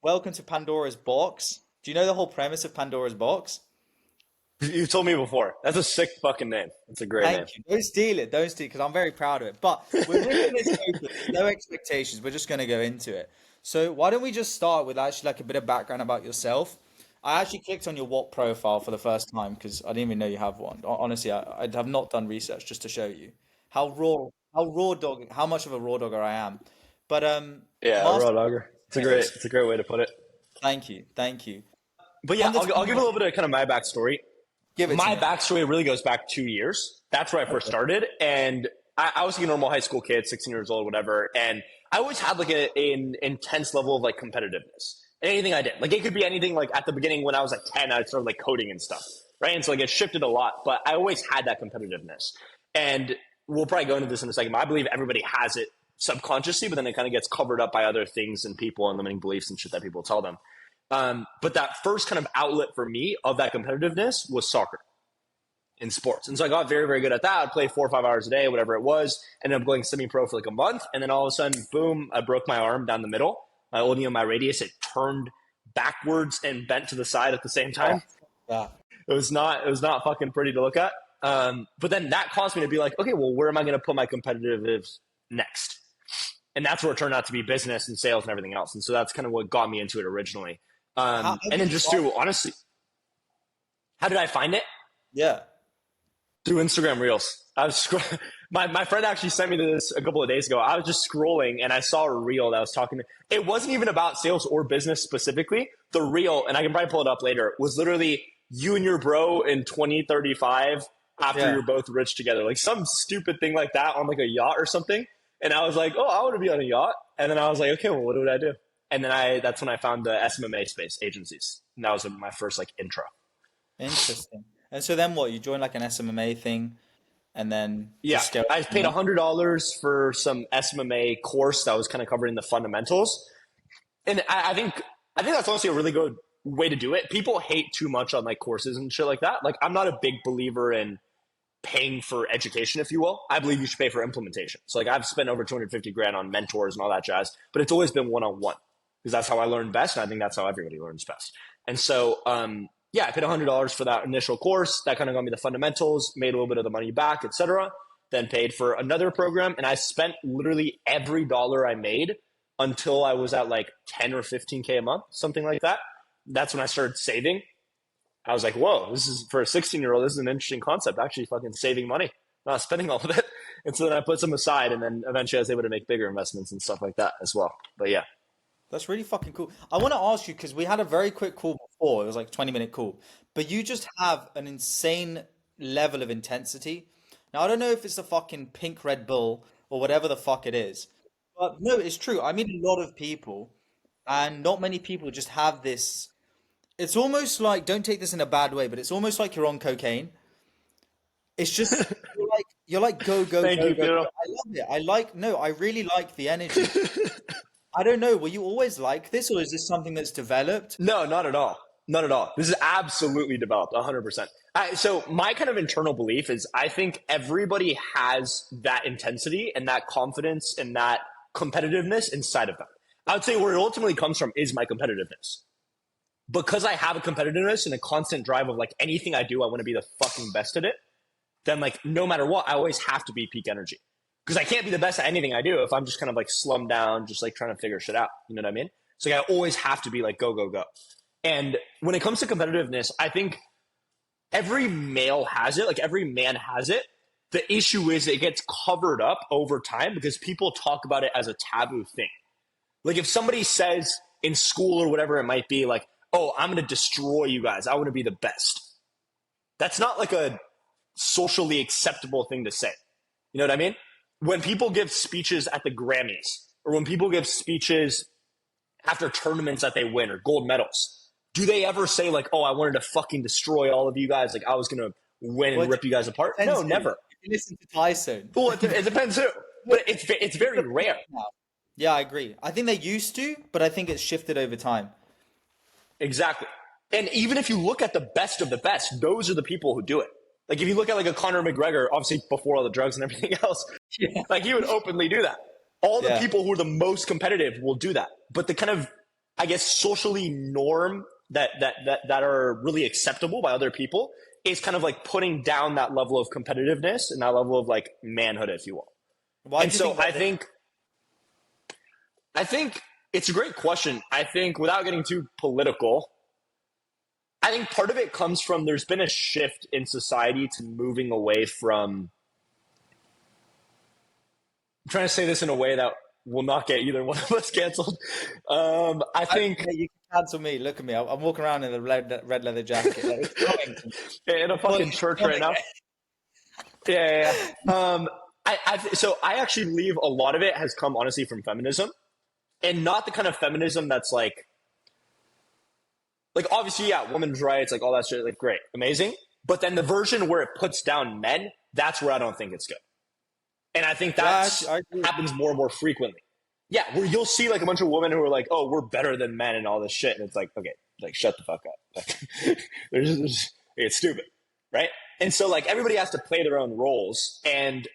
welcome to Pandora's box. Do you know the whole premise of Pandora's box? You told me before. That's a sick fucking name. It's a great name. Thank you. Don't steal it. Don't steal it because I'm very proud of it. But we're really going to go with no expectations. We're just going to go into it. So why don't we just start with actually like a bit of background about yourself? I actually clicked on your What profile for the first time because I didn't even know you have one. Honestly, I have not done research just to show you how much of a raw dogger I am. But Yeah, a master, rawdogger. It's a great way to put it. thank you. But yeah, From the I'll time, give a little bit of kind of my backstory. give it to My me. backstory really goes back 2 years. That's where I first Okay. started. And I was like a normal high school kid, 16 years old, whatever. And I always had like an intense level of like competitiveness in anything I did. Like it could be anything like at the beginning when I was like 10, I started like coding and stuff. Right. And so like it shifted a lot, but I always had that competitiveness. And we'll probably go into this in a second, but I believe everybody has it subconsciously, but then it kind of gets covered up by other things and people and limiting beliefs and shit that people tell them. But that first kind of outlet for me of that competitiveness was soccer in sports. And so I got very, very good at that. I'd play 4 or 5 hours a day, whatever it was, ended up going semi-pro for like a month. And then all of a sudden, boom, I broke my arm down the middle. My ilium, my radius, it turned backwards and bent to the side at the same Oh, time. yeah. It was not fucking pretty to look at. But then that caused me to be like, okay, well, where am I going to put my competitive next? And that's where it turned out to be business and sales and everything else. And so that's kind of what got me into it originally. How And did then you just find to it? honestly, how did I find it? Yeah. Through Instagram Reels. I was my friend actually sent me this a couple of days ago. I was just scrolling and I saw a reel that was talking to, it wasn't even about sales or business specifically. The reel, and I can probably pull it up later, was literally you and your bro in 2035 after Yeah. you're both rich together. Like some stupid thing like that on like a yacht or something. And I was like, oh, I want to be on a yacht. And then I was like, okay, well, what would I do? And then that's when I found the SMMA space agencies. And that was my first like intro. Interesting. And so then what? You join like an SMMA thing and then Yeah, just scale I from paid there? $100 for some SMMA course that was kind of covering the fundamentals, and I think that's honestly a really good way to do it. People hate too much on like courses and shit like that. Like I'm not a big believer in paying for education, if you will. I believe you should pay for implementation. So like I've spent over 250 grand on mentors and all that jazz, but it's always been one on one because that's how I learn best, and I think that's how everybody learns best. And so, yeah, I paid $100 for that initial course. That kind of got me the fundamentals, made a little bit of the money back, etc. Then paid for another program, and I spent literally every dollar I made until I was at like 10 or 15K a month, something like that. That's when I started saving. I was like, whoa, this is for a 16-year-old, this is an interesting concept, actually fucking saving money, not spending all of it. And so then I put some aside, and then eventually I was able to make bigger investments and stuff like that as well. But yeah. That's really fucking cool. I want to ask you because we had a very quick call before. It was like a 20-minute call. But you just have an insane level of intensity. Now, I don't know if it's the fucking pink Red Bull or whatever the fuck it is. But no, it's true. I meet a lot of people and not many people just have this. It's almost like, don't take this in a bad way, but it's almost like you're on cocaine. It's just you're like go go Thank go you, go go. Piero. I love it. I really like the energy. I don't know. Were you always like this, or is this something that's developed? No, not at all. Not at all. This is absolutely developed, 100%. So my kind of internal belief is I think everybody has that intensity and that confidence and that competitiveness inside of them. I would say where it ultimately comes from is my competitiveness. Because I have a competitiveness and a constant drive of like anything I do, I want to be the fucking best at it. Then like no matter what, I always have to be peak energy. Because I can't be the best at anything I do if I'm just kind of like slummed down, just like trying to figure shit out. You know what I mean? So like, I always have to be like go, go, go. And when it comes to competitiveness, I think every male has it, like every man has it. The issue is it gets covered up over time because people talk about it as a taboo thing. Like if somebody says in school or whatever it might be, like, oh, I'm going to destroy you guys. I want to be the best. That's not like a socially acceptable thing to say. You know what I mean? When people give speeches at the Grammys or when people give speeches after tournaments that they win or gold medals, do they ever say like, oh, I wanted to fucking destroy all of you guys? Like I was going to win Well, and rip you guys apart? depends No, who. never. If you listen to Tyson, Well, it depends who, but it's very rare. now. Yeah, I agree. I think they used to, but I think it's shifted over time. Exactly. And even if you look at the best of the best, those are the people who do it. Like if you look at like a Conor McGregor, obviously before all the drugs and everything else, Yeah. like he would openly do that. All the Yeah. people who are the most competitive will do that. But the kind of I guess, socially norm that are really acceptable by other people is kind of like putting down that level of competitiveness and that level of like manhood, if you will. Why And do you so think that is? I think it's a great question. I think without getting too political, I think part of it comes from there's been a shift in society to moving away from. I'm trying to say this in a way that will not get either one of us canceled. I think Mate, you can cancel me. Look at me. I'm walking around in a red leather jacket. Like, it's coming. in a fucking It's church right coming. now. Yeah, yeah, yeah. So I actually believe a lot of it has come honestly from feminism, and not the kind of feminism that's like obviously, yeah, women's rights, like all that shit, like great, amazing. But then the version where it puts down men, that's where I don't think it's good. And I think Yeah, that's I agree. happens more and more frequently. Yeah, where you'll see like a bunch of women who are like, "Oh, we're better than men" and all this shit, and it's like, okay, like shut the fuck up. Like, it's stupid, right? And so like everybody has to play their own roles, and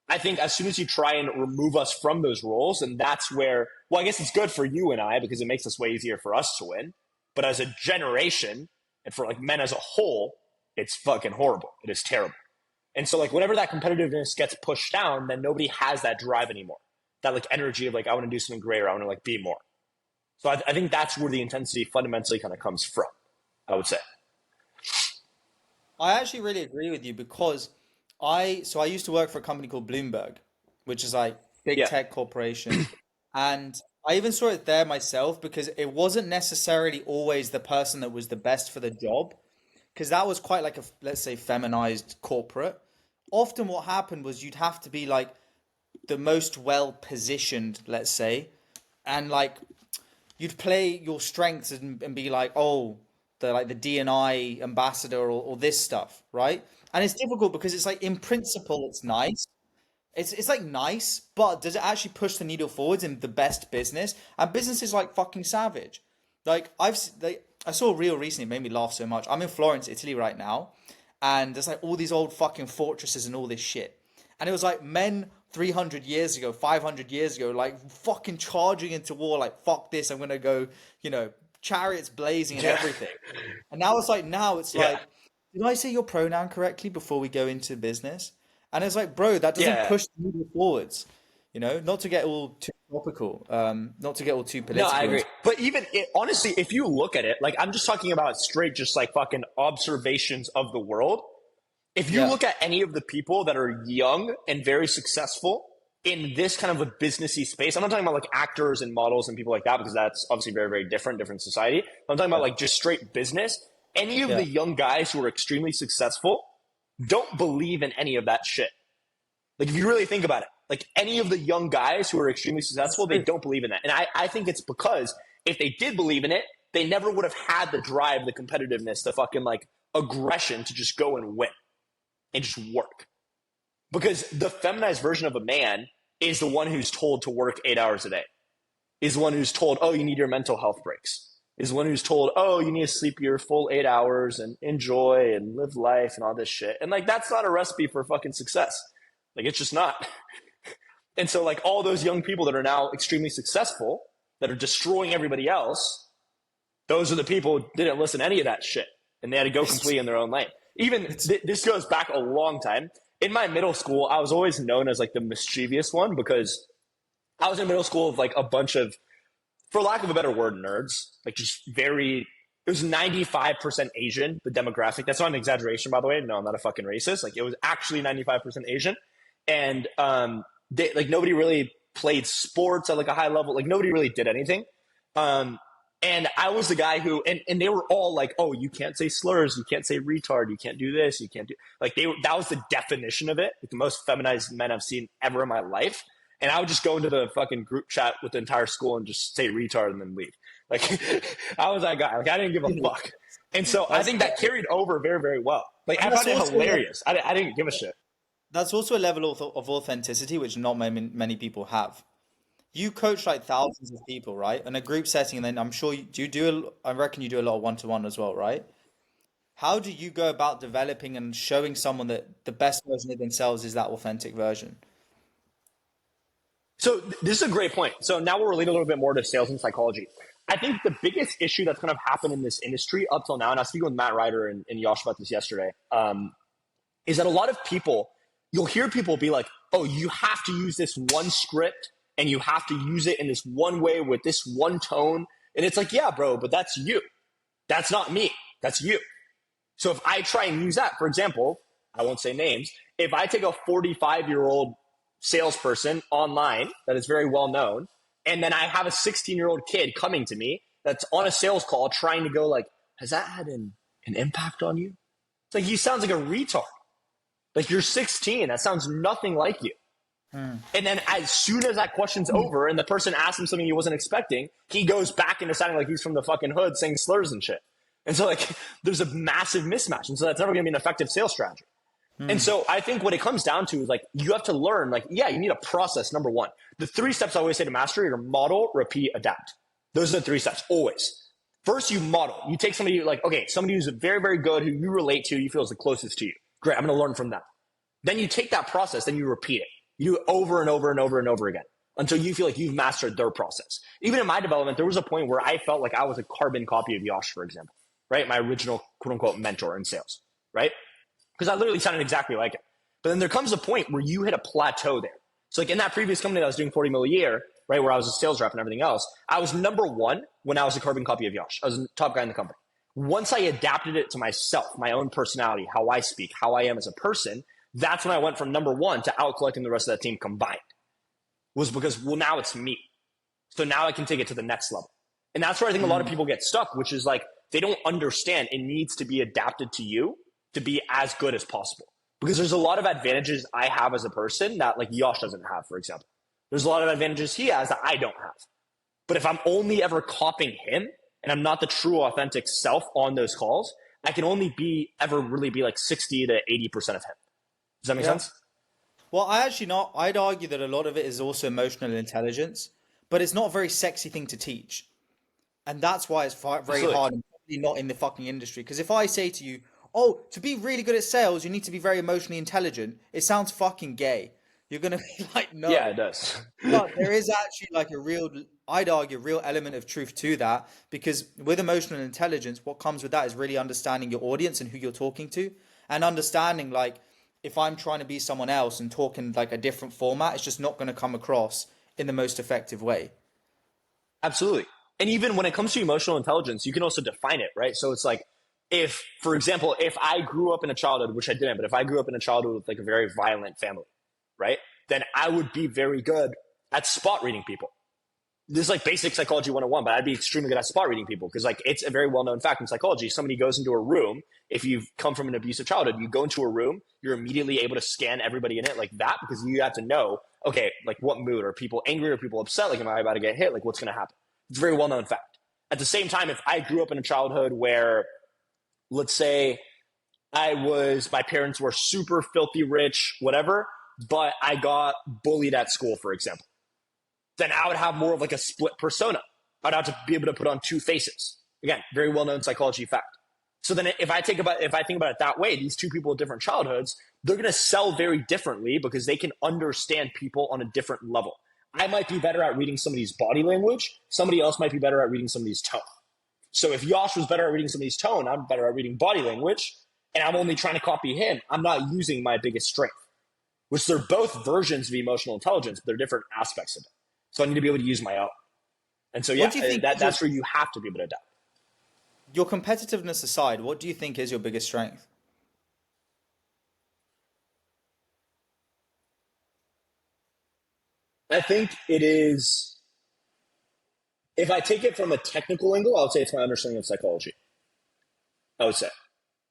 I think as soon as you try and remove us from those roles, and that's where, well, I guess it's good for you and I because it makes this way easier for us to win. But as a generation, and for like men as a whole, it's fucking horrible. It is terrible. And so like whenever that competitiveness gets pushed down, then nobody has that drive anymore. That like energy of like, I want to do something greater. I want to like be more. So I think that's where the intensity fundamentally kind of comes from, I would say. I actually really agree with you because I used to work for a company called Bloomberg, which is like big Yeah. tech corporation. And I even saw it there myself because it wasn't necessarily always the person that was the best for the job, because that was quite like a, let's say, feminized corporate. Often what happened was you'd have to be like the most well positioned, let's say, and like you'd play your strengths and be like, oh, the like the DNI ambassador or this stuff, right? And it's difficult because it's like in principle it's nice. It's like nice, but does it actually push the needle forwards in the best business? And business is like fucking savage. Like I saw a reel recently, it made me laugh so much. I'm in Florence, Italy right now, and there's like all these old fucking fortresses and all this shit. And it was like men 300 years ago, 500 years ago, like fucking charging into war, like fuck this, I'm gonna go, chariots blazing and Yeah. everything. And now it's Yeah. like, did I say your pronoun correctly before we go into business? And it's like, bro, that doesn't Yeah. push the needle forwards. Not to get all too topical, not to get all too No, I political. agree. But even honestly, if you look at it, like I'm just talking about straight, just like fucking observations of the world. If you Yeah, look at any of the people that are young and very successful in this kind of a businessy space, I'm not talking about like actors and models and people like that because that's obviously very, very different society. I'm talking about yeah, like just straight business. Any of yeah. the young guys who are extremely successful don't believe in any of that shit. Like if you really think about it, like any of the young guys who are extremely That's successful, they true. don't believe in that. And I think it's because if they did believe in it, they never would have had the drive, the competitiveness, the fucking like aggression to just go and win and just work. Because the feminized version of a man is the one who's told to work 8 hours a day, is the one who's told, oh, you need your mental health breaks, is the one who's told, oh, you need to sleep your full 8 hours and enjoy and live life and all this shit. And like, that's not a recipe for fucking success. Like, it's just not. And so, like, all those young people that are now extremely successful, that are destroying everybody else, those are the people who didn't listen to any of that shit. And they had to go It's completely in their own lane. Even it's this goes back a long time. In my middle school, I was always known as like the mischievous one because I was in middle school of like a bunch of, for lack of a better word, nerds. Like just very, it was 95% Asian, the demographic. That's not an exaggeration, by the way. No, I'm not a fucking racist. Like it was actually 95% Asian. And like nobody really played sports at like a high level. Like nobody really did anything. Um, and I was the guy who, and they were all like, oh, you can't say slurs, you can't say retard, you can't do this, you can't do, like that was the definition of it. Like the most feminized men I've seen ever in my life. And I would just go into the fucking group chat with the entire school and just say retard and then leave. Like I was that guy. Like I didn't give a fuck. And so I that's think that carried over very, very well. Like and I that's found it also hilarious. I didn't give a shit. that's also a level of authenticity which not many people have. You coach like thousands of people, right? In a group setting, and then I'm sure I reckon you do a lot of one-to-one as well, right? How do you go about developing and showing someone that the best version of themselves is that authentic version? So this is a great point. So now we'll relate a little bit more to sales and psychology. I think the biggest issue that's kind of happened in this industry up till now, and I was speaking with Matt Ryder and Yosh about this yesterday, is that a lot of people, you'll hear people be like, oh, you have to use this one script and you have to use it in this one way with this one tone. And it's like, yeah, bro, but that's you. That's not me. That's you. So if I try and use that, for example, I won't say names, if I take a 45-year-old salesperson online that is very well known, and then I have a 16-year-old kid coming to me that's on a sales call trying to go like, has that had an impact on you? It's like, he sounds like a retard. Like, you're 16. That sounds nothing like you. And then as soon as that question's over and the person asks him something he wasn't expecting, he goes back into sounding like he's from the fucking hood saying slurs and shit. And so like there's a massive mismatch. And so that's never going to be an effective sales strategy. And so I think what it comes down to is like, you have to learn, like, yeah, you need a process. Number one, the 3 steps I always say to mastery are model, repeat, adapt. Those are the 3 steps always. First, you model. You take somebody like, okay, somebody who's very, very good, who you relate to, you feel is the closest to you. Great. I'm going to learn from them. Then you take that process, then you repeat it. You do it over and over and over and over again until you feel like you've mastered their process. Even in my development, there was a point where I felt like I was a carbon copy of Yosh, for example, right? My original quote unquote mentor in sales, right? Because I literally sounded exactly like it. But then there comes a point where you hit a plateau there. So like in that previous company that I was doing 40 mil a year, right, where I was a sales rep and everything else, I was number 1 when I was a carbon copy of Yosh. I was the top guy in the company. Once I adapted it to myself, my own personality, how I speak, how I am as a person, that's when I went from number 1 to out collecting the rest of that team combined. Was because, well, now it's me. So now I can take it to the next level. And that's where I think a lot of people get stuck, which is like, they don't understand it needs to be adapted to you to be as good as possible. Because there's a lot of advantages I have as a person that like Yosh doesn't have, for example. There's a lot of advantages he has that I don't have. But if I'm only ever copying him and I'm not the true authentic self on those calls, I can only really be like 60 to 80% of him. Does that make sense? Well, I'd argue that a lot of it is also emotional intelligence, but it's not a very sexy thing to teach. And that's why it's very Absolutely. hard and probably not in the fucking industry. Because if I say to you, oh, to be really good at sales, you need to be very emotionally intelligent, it sounds fucking gay. You're going to be like, no. Yeah, it does. But there is actually like I'd argue, real element of truth to that. Because with emotional intelligence, what comes with that is really understanding your audience and who you're talking to. And understanding like, if I'm trying to be someone else and talking like a different format, it's just not going to come across in the most effective way. Absolutely. And even when it comes to emotional intelligence, you can also define it, right? So it's like, if, for example, if I grew up in a childhood, which I didn't, but if I grew up in a childhood with like a very violent family, right? Then I would be very good at spot reading people. This is like basic psychology 101, but I'd be extremely good at spot reading people because like it's a very well-known fact in psychology. Somebody goes into a room, if you've come from an abusive childhood, you go into a room, you're immediately able to scan everybody in it like that because you have to know, okay, like what mood, are people angry, or people upset? Like, am I about to get hit? Like, what's going to happen? It's a very well-known fact. At the same time, if I grew up in a childhood where, let's say my parents were super filthy rich, whatever, but I got bullied at school, for example, then I would have more of like a split persona. I'd have to be able to put on 2 faces. Again, very well-known psychology fact. So then if I think about it that way, these 2 people with different childhoods, they're going to sell very differently because they can understand people on a different level. I might be better at reading somebody's body language. Somebody else might be better at reading somebody's tone. So if Yosh was better at reading somebody's tone, I'm better at reading body language, and I'm only trying to copy him. I'm not using my biggest strength, which they're both versions of emotional intelligence, but they're different aspects of it. So I need to be able to use my own. And so, yeah, What do you think that's where you have to be able to adapt. your competitiveness aside, what do you think is your biggest strength? I think it is, if I take it from a technical angle, I would say it's my understanding of psychology. I would say.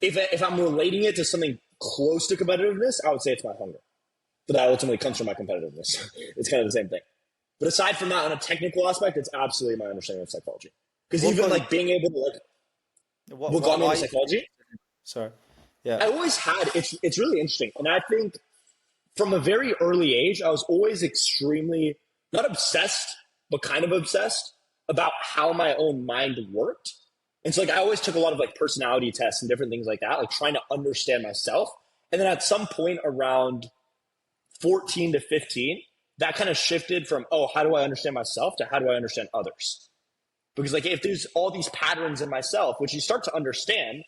If I'm relating it to something close to competitiveness, I would say it's my hunger. But that ultimately comes from my competitiveness. It's kind of the same thing. But aside from that, on a technical aspect, it's absolutely my understanding of psychology. Because even like being able to like, what got me into psychology? Sorry. Yeah. I always had, it's really interesting. And I think from a very early age, I was always extremely, not obsessed, but kind of obsessed about how my own mind worked. And so like I always took a lot of like personality tests and different things like that, like trying to understand myself. And then at some point around 14 to 15, that kind of shifted from, oh, how do I understand myself to how do I understand others? Because like if there's all these patterns in myself, which you start to understand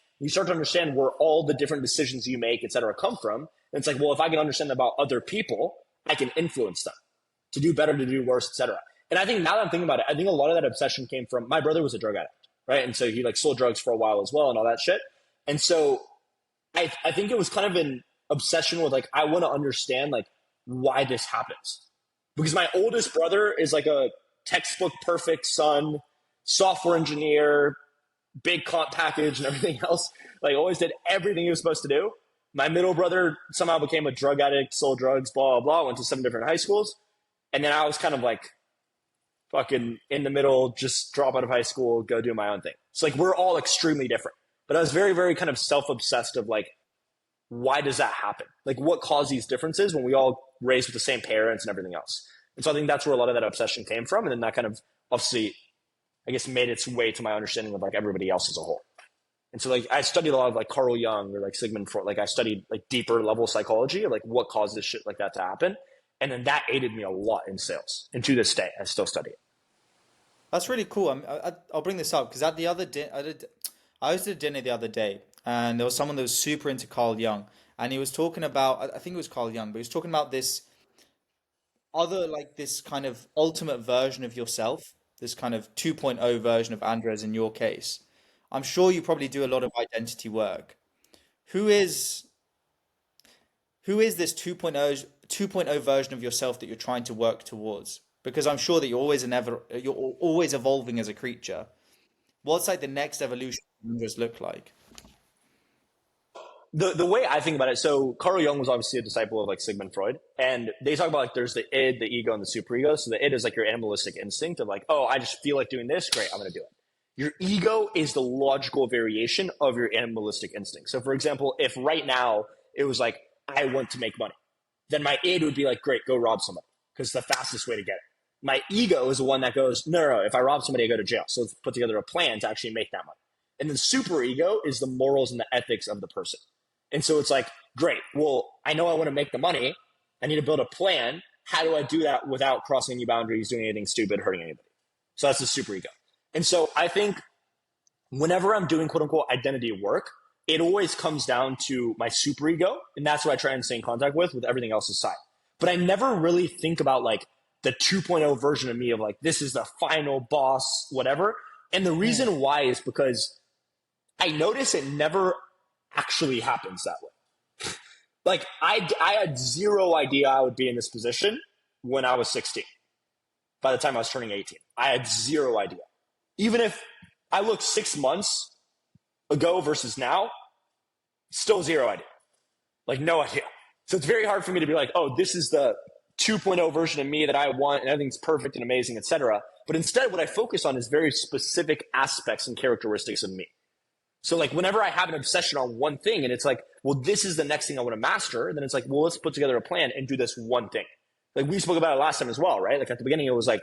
where all the different decisions you make, et cetera, come from. And it's like, well, if I can understand about other people, I can influence them to do better, to do worse, et cetera. And I think now that I'm thinking about it, I think a lot of that obsession came from my brother was a drug addict, right? And so he like sold drugs for a while as well and all that shit. And so I think it was kind of an obsession with like, I want to understand like why this happens. Because my oldest brother is like a textbook perfect son, software engineer, big comp package and everything else. Like always did everything he was supposed to do. My middle brother somehow became a drug addict, sold drugs, blah, blah, blah, went to 7 different high schools. And then I was kind of like fucking in the middle, just drop out of high school, go do my own thing. It's like we're all extremely different. But I was very, very kind of self-obsessed of like, why does that happen? Like what caused these differences when we all raised with the same parents and everything else? And so I think that's where a lot of that obsession came from. And then that kind of obviously, I guess, made its way to my understanding of like everybody else as a whole. And so like I studied a lot of like Carl Jung or like Sigmund Freud. Like I studied like deeper level psychology of like what caused this shit like that to happen. And then that aided me a lot in sales. And to this day, I still study it. That's really cool. I'll bring this up because at the other day, I was at a dinner the other day, and there was someone that was super into Carl Jung, and he was talking about, I think it was Carl Jung, but he was talking about this other, like this kind of ultimate version of yourself, this kind of 2.0 version of Andres in your case. I'm sure you probably do a lot of identity work. Who is who is this 2.0 version of yourself that you're trying to work towards? Because I'm sure that you're always evolving as a creature. What's like the next evolution of Andres look like? The way I think about it, so Carl Jung was obviously a disciple of like Sigmund Freud, and they talk about like there's the id, the ego, and the superego. So the id is like your animalistic instinct of like, oh, I just feel like doing this, great, I'm gonna do it. Your ego is the logical variation of your animalistic instinct. So for example, if right now it was like, I want to make money, then my id would be like, great, go rob somebody, because it's the fastest way to get it. My ego is the one that goes, no, no, no, if I rob somebody, I go to jail. So let's put together a plan to actually make that money. And then super ego is the morals and the ethics of the person. And so it's like, great, well, I know I want to make the money. I need to build a plan. How do I do that without crossing any boundaries, doing anything stupid, hurting anybody? So that's the super ego. And so I think whenever I'm doing quote unquote identity work, it always comes down to my super ego. And that's what I try and stay in contact with everything else aside. But I never really think about like the 2.0 version of me of like, this is the final boss, whatever. And the reason why is because I notice it never actually happens that way. Like I had zero idea I would be in this position when I was 16. By the time I was turning 18, I had zero idea. Even if I look 6 months ago versus now, still zero idea. Like no idea. So it's very hard for me to be like, oh, this is the 2.0 version of me that I want and everything's perfect and amazing, etc. But instead what I focus on is very specific aspects and characteristics of me. So like whenever I have an obsession on one thing and it's like, well, this is the next thing I want to master. And then it's like, well, let's put together a plan and do this one thing. Like we spoke about it last time as well, right? Like at the beginning, it was like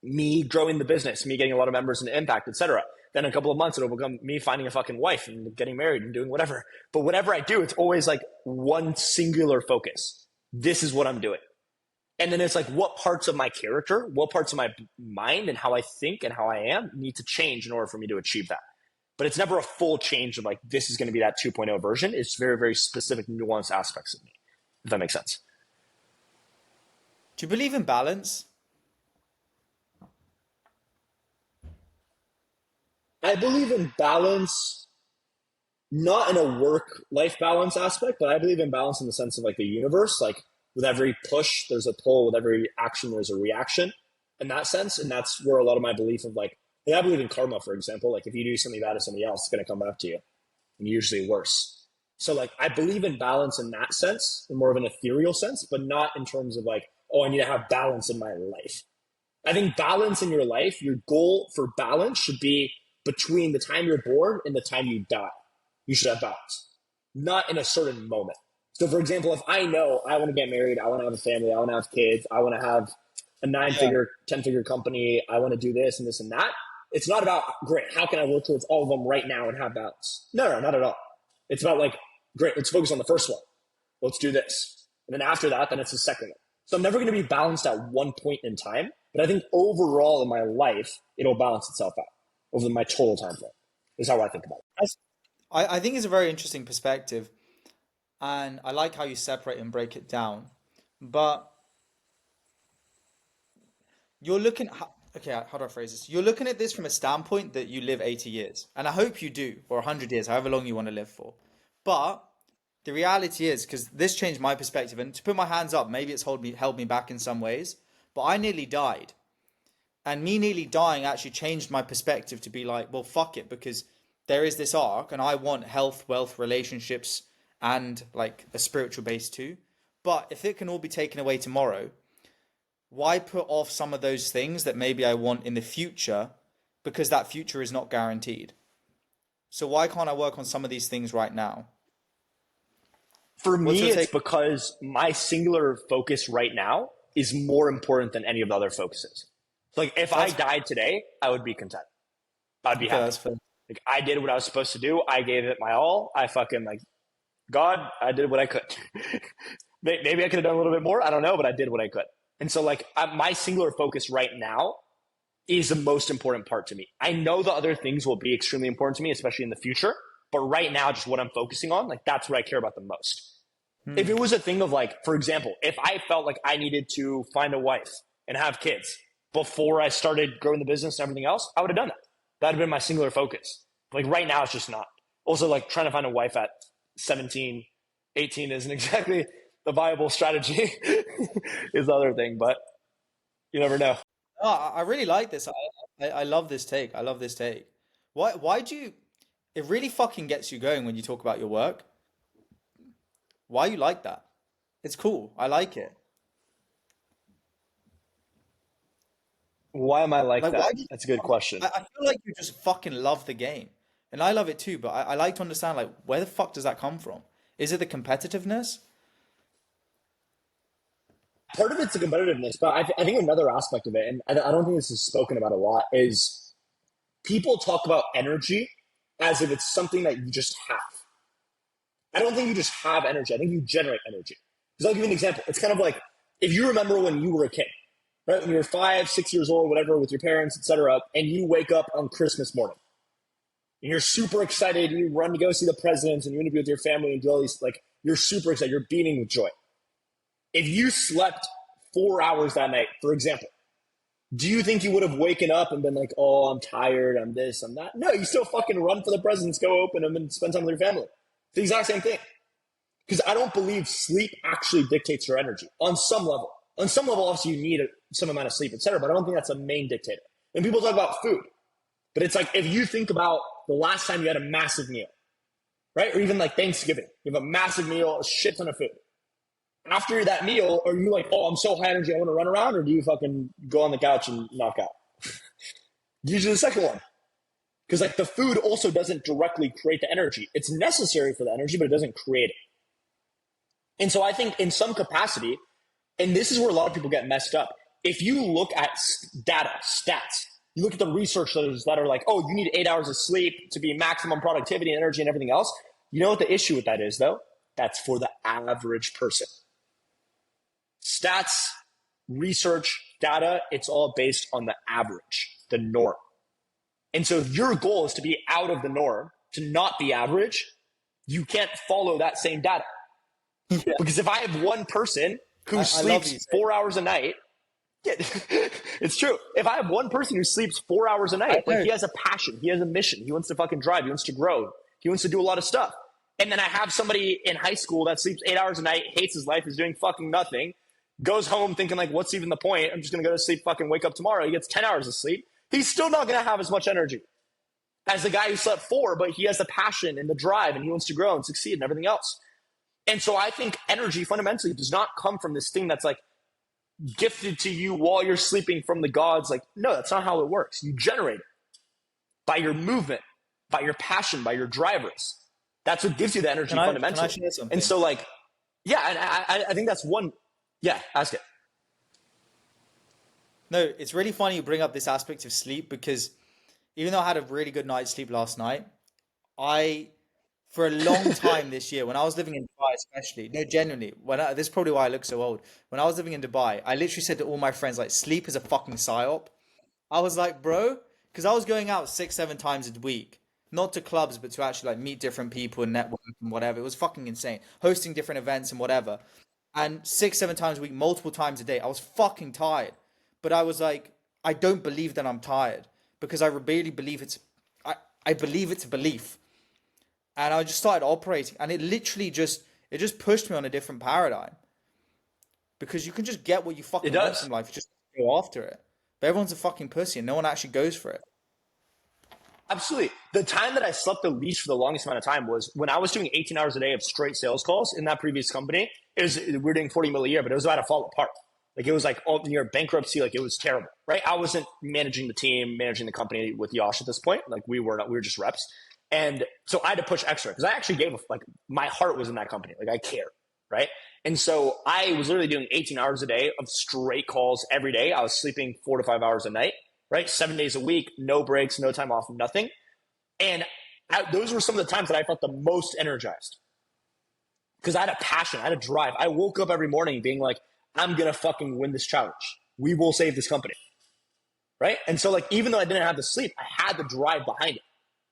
me growing the business, me getting a lot of members and impact, etc. Then in a couple of months, it'll become me finding a fucking wife and getting married and doing whatever. But whatever I do, it's always like one singular focus. This is what I'm doing. And then it's like, what parts of my character, what parts of my mind and how I think and how I am need to change in order for me to achieve that. But it's never a full change of like, this is going to be that 2.0 version. It's very, very specific, nuanced aspects of me, if that makes sense. Do you believe in balance? I believe in balance, not in a work-life balance aspect, but I believe in balance in the sense of like the universe. Like with every push, there's a pull. With every action, there's a reaction in that sense. And that's where a lot of my belief of like I believe in karma, for example. Like if you do something bad to somebody else, it's going to come back to you, and usually worse. So like I believe in balance in that sense, in more of an ethereal sense, but not in terms of like, oh, I need to have balance in my life. I think balance in your life, your goal for balance should be between the time you're born and the time you die. You should have balance, not in a certain moment. So for example, if I know I want to get married, I want to have a family, I want to have kids, I want to have a 9-figure, 10-figure company, I want to do this and this and that. It's not about, great, how can I work towards all of them right now and have balance? No, not at all. It's about like, great, let's focus on the first one. Let's do this. And then after that, then it's the second one. So I'm never going to be balanced at one point in time. But I think overall in my life, it'll balance itself out over my total time frame. Is how I think about it. That's- I think it's a very interesting perspective, and I like how you separate and break it down. But you're looking, okay, how do I phrase this? You're looking at this from a standpoint that you live 80 years, and I hope you do, or 100 years, however long you want to live for. But the reality is, because this changed my perspective, and to put my hands up, maybe it's held me back in some ways, but I nearly died. And me nearly dying actually changed my perspective to be like, well, fuck it, because there is this arc, and I want health, wealth, relationships, and like a spiritual base too. But if it can all be taken away tomorrow, why put off some of those things that maybe I want in the future, because that future is not guaranteed? So why can't I work on some of these things right now? For What's me, your it's take? because my singular focus right now is more important than any of the other focuses. So like if I That's died today, I would be content. I'd be okay. happy. That's fair. Like I did what I was supposed to do. I gave it my all. I fucking like God. I did what I could. Maybe I could have done a little bit more. I don't know, but I did what I could. And so like my singular focus right now is the most important part to me. I know the other things will be extremely important to me, especially in the future. But right now, just what I'm focusing on, like that's what I care about the most. If Hmm. it was a thing of like, for example, if I felt like I needed to find a wife and have kids before I started growing the business and everything else, I would have done that. That'd have been my singular focus. Like right now, it's just not. Also, like trying to find a wife at 17, 18 isn't exactly the viable strategy is the other thing, but you never know. No, I really like this. I love this take. I love this take. Why do you? It really fucking gets you going when you talk about your work. Why you like that? It's cool. I like it. Why am I like Like, why that? do you? That's a good question. I feel like you just fucking love the game, and I love it too. But I like to understand like where the fuck does that come from? Is it the competitiveness? Part of it's the competitiveness, but I think another aspect of it, and I don't think this is spoken about a lot, is people talk about energy as if it's something that you just have. I don't think you just have energy. I think you generate energy. Because I'll give you an example. It's kind of like if you remember when you were a kid, right? When you were 5, 6 years old, whatever, with your parents, etc., and you wake up on Christmas morning and you're super excited. You run to go see the presidents and you want to be with your family and do all these, like, you're super excited. You're beaming with joy. If you slept 4 hours that night, for example, do you think you would have waken up and been like, oh, I'm tired, I'm this, I'm that? No, you still fucking run for the presidents, go open them, and spend time with your family. It's the exact same thing. Because I don't believe sleep actually dictates your energy on some level. On some level, obviously, you need some amount of sleep, etc. But I don't think that's a main dictator. And people talk about food, but it's like if you think about the last time you had a massive meal, right? Or even like Thanksgiving, you have a massive meal, a shit ton of food. After that meal, are you like, oh, I'm so high energy, I want to run around, or do you fucking go on the couch and knock out? Usually the second one. Because like the food also doesn't directly create the energy. It's necessary for the energy, but it doesn't create it. And so I think in some capacity, and this is where a lot of people get messed up. If you look at data, stats, you look at the researchers that are like, oh, you need 8 hours of sleep to be maximum productivity and energy and everything else. You know what the issue with that is, though? That's for the average person. Stats, research, data, it's all based on the average, the norm. And so if your goal is to be out of the norm, to not be average, you can't follow that same data. Yeah, Because if I have one person who I love sleeps you saying. 4 hours a night, yeah, it's true. If I have one person who sleeps 4 hours a I night, but know. he has a passion, he has a mission, he wants to fucking drive, he wants to grow, he wants to do a lot of stuff. And then I have somebody in high school that sleeps 8 hours a night, hates his life, is doing fucking nothing, goes home thinking like, what's even the point? I'm just gonna go to sleep, fucking wake up tomorrow. He gets 10 hours of sleep. He's still not gonna have as much energy as the guy who slept 4, but he has the passion and the drive and he wants to grow and succeed and everything else. And so I think energy fundamentally does not come from this thing that's like gifted to you while you're sleeping from the gods. Like, no, that's not how it works. You generate it by your movement, by your passion, by your drivers. That's what gives you the energy Can I fundamentally. share And something? so, like, yeah, and I think that's one. Yeah, ask it. No, it's really funny you bring up this aspect of sleep because even though I had a really good night's sleep last night, I for a long time this year, when I was living in Dubai, especially, no, genuinely, this is probably why I look so old. When I was living in Dubai, I literally said to all my friends, like, sleep is a fucking psyop. I was like, bro, because I was going out 6, 7 times a week, not to clubs, but to actually like meet different people and network and whatever. It was fucking insane, hosting different events and whatever. And 6, 7 times a week, multiple times a day, I was fucking tired. But I was like, I don't believe that I'm tired because I really believe I believe it's a belief. And I just started operating, and it just pushed me on a different paradigm because you can just get what you It fucking want does. from life, you just go after it. But everyone's a fucking pussy, and no one actually goes for it. Absolutely. The time that I slept the least for the longest amount of time was when I was doing 18 hours a day of straight sales calls in that previous company. We were doing 40 mil a year, but it was about to fall apart. Like it was like all near bankruptcy. Like it was terrible, right? I wasn't managing the team, managing the company with Yash at this point. Like we were not, we were just reps. And so I had to push extra because I actually like my heart was in that company. Like I care, right? And so I was literally doing 18 hours a day of straight calls every day. I was sleeping 4 to 5 hours a night, right? 7 days a week, no breaks, no time off, nothing. And those were some of the times that I felt the most energized because I had a passion, I had a drive. I woke up every morning being like, I'm going to fucking win this challenge. We will save this company, right? And so like, even though I didn't have the sleep, I had the drive behind it.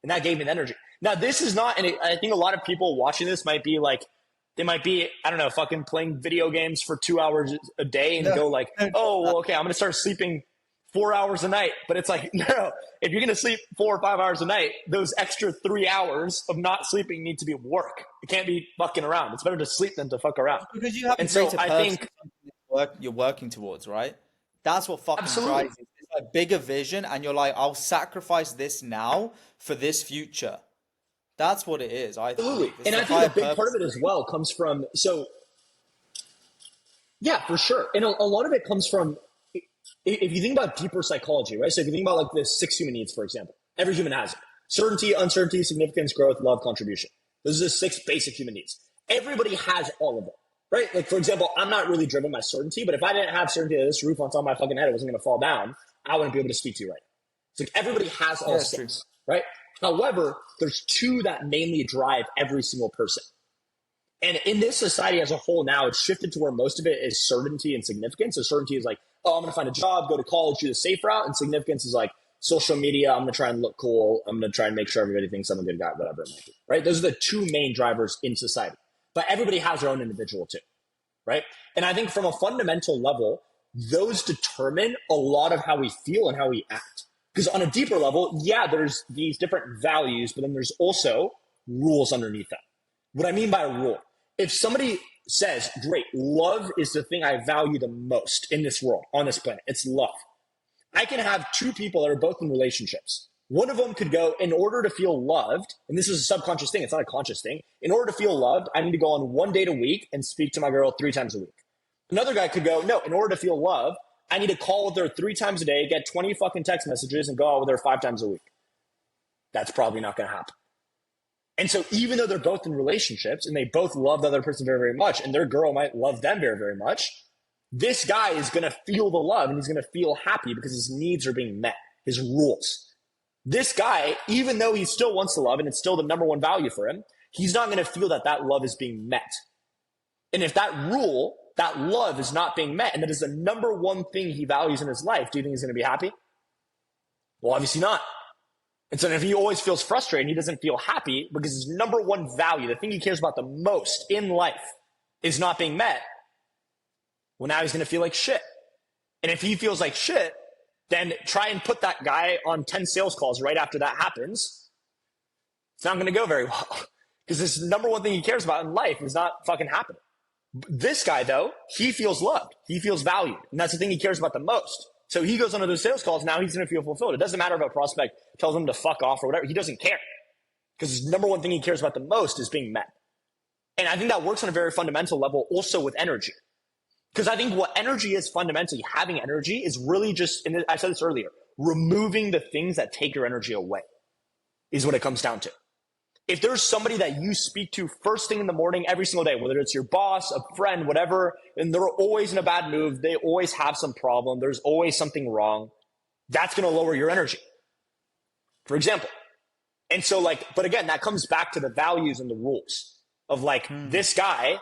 And that gave me the energy. Now, this is not, and I think a lot of people watching this might be like, they might be, I don't know, fucking playing video games for 2 hours a day and No, go like, no, oh, well, okay, I'm going to start sleeping 4 hours a night. But it's like, no, if you're going to sleep 4 or 5 hours a night, those extra 3 hours of not sleeping need to be work. It can't be fucking around. It's better to sleep than to fuck around. because you have a And so greater I purpose, think, you're working towards, right? That's what fucking absolutely. drives you. It's like bigger vision, and you're like, I'll sacrifice this now for this future. That's what it is, I Absolutely. believe. It's And the I think a higher big part purpose. of it as well comes from, so yeah, for sure. And a lot of it comes from, if you think about deeper psychology, right? So if you think about like the 6 human needs, for example, every human has it. Certainty, uncertainty, significance, growth, love, contribution. Those are the 6 basic human needs. Everybody has all of them, right? Like, for example, I'm not really driven by certainty, but if I didn't have certainty that this roof on top of my fucking head it wasn't going to fall down, I wouldn't be able to speak to you right now. It's like everybody has Yeah, all it's true. 6, right? However, there's 2 that mainly drive every single person. And in this society as a whole now, it's shifted to where most of it is certainty and significance. So certainty is like, oh, I'm going to find a job, go to college, do the safe route. And significance is like social media. I'm going to try and look cool. I'm going to try and make sure everybody thinks I'm a good guy, whatever it might be, right? Those are the 2 main drivers in society. But everybody has their own individual too, right? And I think from a fundamental level, those determine a lot of how we feel and how we act. Because on a deeper level, yeah, there's these different values, but then there's also rules underneath that. What I mean by a rule, if somebody says, great, love is the thing I value the most in this world, on this planet, it's love. I can have 2 people that are both in relationships. One of them could go, in order to feel loved, and this is a subconscious thing, it's not a conscious thing. In order to feel loved, I need to go on 1 date a week and speak to my girl 3 times a week. Another guy could go, no, in order to feel love, I need to call with her 3 times a day, get 20 fucking text messages, and go out with her 5 times a week. That's probably not going to happen. And so even though they're both in relationships and they both love the other person very, very much, and their girl might love them very, very much, this guy is going to feel the love and he's going to feel happy because his needs are being met, his rules. This guy, even though he still wants to love and it's still the number one value for him, he's not going to feel that that love is being met. And if that rule, that love is not being met, and that is the number one thing he values in his life, do you think he's going to be happy? Well, obviously not. And so if he always feels frustrated, he doesn't feel happy because his number one value, the thing he cares about the most in life, is not being met. Well, now he's going to feel like shit. And if he feels like shit, then try and put that guy on 10 sales calls right after that happens. It's not going to go very well because this number one thing he cares about in life is not fucking happening. This guy, though, he feels loved. He feels valued. And that's the thing he cares about the most. So he goes on to those sales calls. Now he's going to feel fulfilled. It doesn't matter if a prospect tells him to fuck off or whatever. He doesn't care because his number one thing he cares about the most is being met. And I think that works on a very fundamental level also with energy. Because I think what energy is fundamentally, having energy is really just, and I said this earlier, removing the things that take your energy away is what it comes down to. If there's somebody that you speak to first thing in the morning every single day, whether it's your boss, a friend, whatever, and they're always in a bad mood, they always have some problem, there's always something wrong, that's going to lower your energy. For example, And so like, but again, that comes back to the values and the rules of like this guy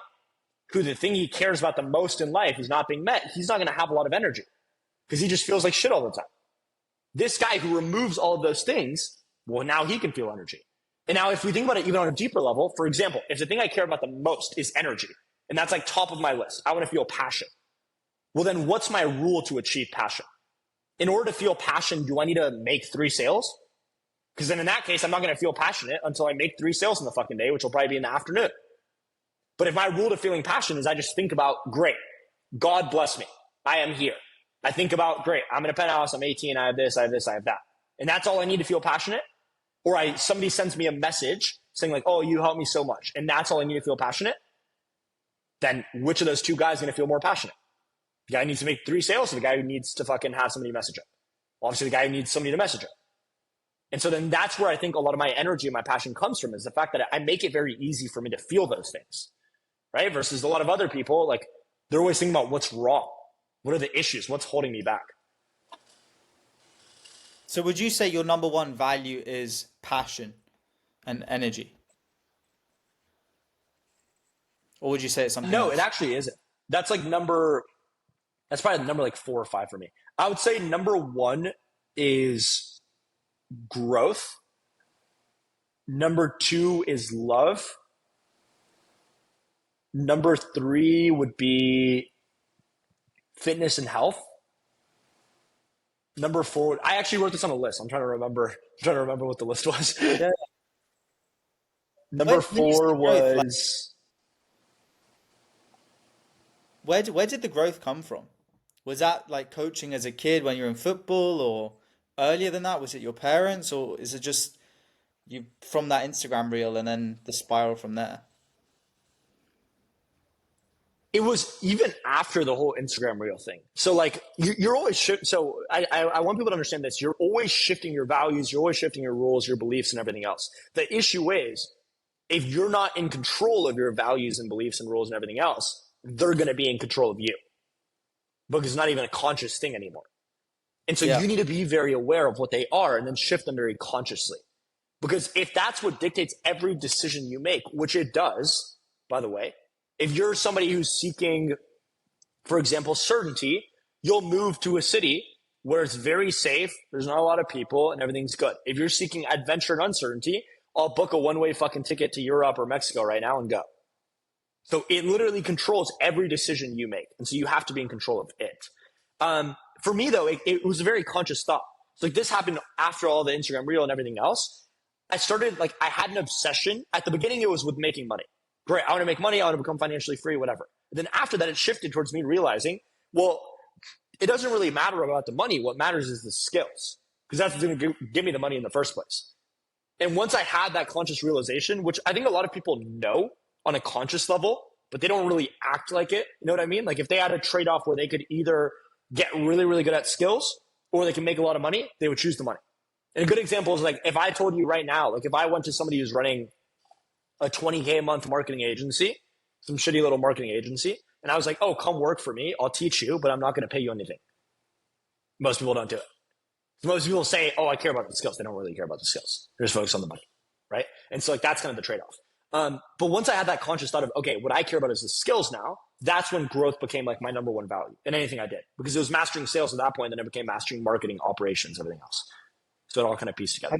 who the thing he cares about the most in life is not being met. He's not going to have a lot of energy because he just feels like shit all the time. This guy who removes all of those things, well, now he can feel energy. And now if we think about it even on a deeper level, for example, if the thing I care about the most is energy, and that's like top of my list, I want to feel passion. Well, then what's my rule to achieve passion? In order to feel passion, do I need to make 3 sales? Because then in that case, I'm not going to feel passionate until I make 3 sales in the fucking day, which will probably be in the afternoon. But if my rule to feeling passion is I just think about, great, God bless me, I am here. I think about, great, I'm in a penthouse, I'm 18, I have this, I have this, I have that. And that's all I need to feel passionate? Or somebody sends me a message saying like, oh, you helped me so much, and that's all I need to feel passionate? Then which of those 2 guys is going to feel more passionate? The guy who needs to make 3 sales or the guy who needs to fucking have somebody message him? Well, obviously the guy who needs somebody to message him. And so then that's where I think a lot of my energy and my passion comes from, is the fact that I make it very easy for me to feel those things, right? Versus a lot of other people, like they're always thinking about what's wrong. What are the issues? What's holding me back? So would you say your number one value is passion and energy? Or would you say it's something No, else? it actually isn't. That's like that's probably number like 4 or 5 for me. I would say number 1 is growth. Number 2 is love. Number 3 would be fitness and health. Number 4, I actually wrote this on a list. I'm trying to remember what the list was. Yeah. Number When you say 4 growth, like, was where did the growth come from? Was that like coaching as a kid when you were in football, or earlier than that? Was it your parents, or is it just you from that Instagram reel and then the spiral from there? it was even after the whole Instagram reel thing. So like you're always so I want people to understand this. You're always shifting your values. You're always shifting your rules, your beliefs, and everything else. The issue is if you're not in control of your values and beliefs and rules and everything else, they're going to be in control of you because it's not even a conscious thing anymore. And so Yeah. you need to be very aware of what they are and then shift them very consciously. Because if that's what dictates every decision you make, which it does, by the way, if you're somebody who's seeking, for example, certainty, you'll move to a city where it's very safe, there's not a lot of people, and everything's good. If you're seeking adventure and uncertainty, I'll book a one-way fucking ticket to Europe or Mexico right now and go. So it literally controls every decision you make. And so you have to be in control of it. For me, though, it was a very conscious thought. So like this happened after all the Instagram reel and everything else. I started, like, I had an obsession. At the beginning, it was with making money. Great, I want to make money. I want to become financially free, whatever. And then after that, it shifted towards me realizing, well, it doesn't really matter about the money. What matters is the skills, because that's what's going to give me the money in the first place. And once I had that conscious realization, which I think a lot of people know on a conscious level, but they don't really act like it. You know what I mean? Like if they had a trade-off where they could either get really, really good at skills or they can make a lot of money, they would choose the money. And a good example is like if I told you right now, like if I went to somebody who's running a 20K a month marketing agency, some shitty little marketing agency, and I was like, oh, come work for me. I'll teach you, but I'm not going to pay you anything. Most people don't do it. Most people say, oh, I care about the skills. They don't really care about the skills. They're just focused on the money, right? And so like that's kind of the trade-off. But once I had that conscious thought of, okay, what I care about is the skills now, that's when growth became like my number one value in anything I did. Because it was mastering sales at that point, then it became mastering marketing, operations, everything else. So it all kind of pieced together.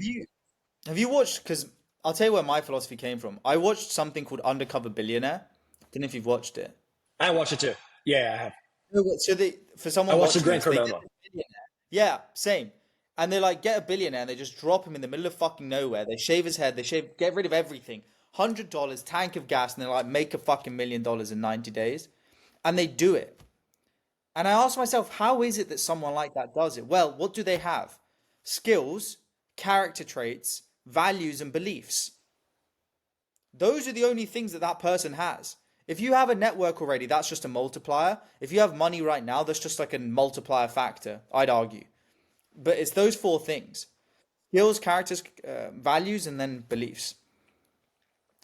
Have you watched, because I'll tell you where my philosophy came from. I watched something called Undercover Billionaire. Don't know if you've watched it. I watched it too. Yeah, I have. So for someone I watched the watching Grant this, they Cardone get one. a billionaire. Yeah, same. And they like get a billionaire and they just drop him in the middle of fucking nowhere. They shave his head, get rid of everything. $100, tank of gas, and they're like, make a fucking $1 million in 90 days. And they do it. And I ask myself, how is it that someone like that does it? Well, what do they have? Skills, character traits, values, and beliefs. Those are the only things that that person has. If you have a network already, that's just a multiplier. If you have money right now, that's just like a multiplier factor, I'd argue. But it's those 4 things: skills, characters, values, and then beliefs.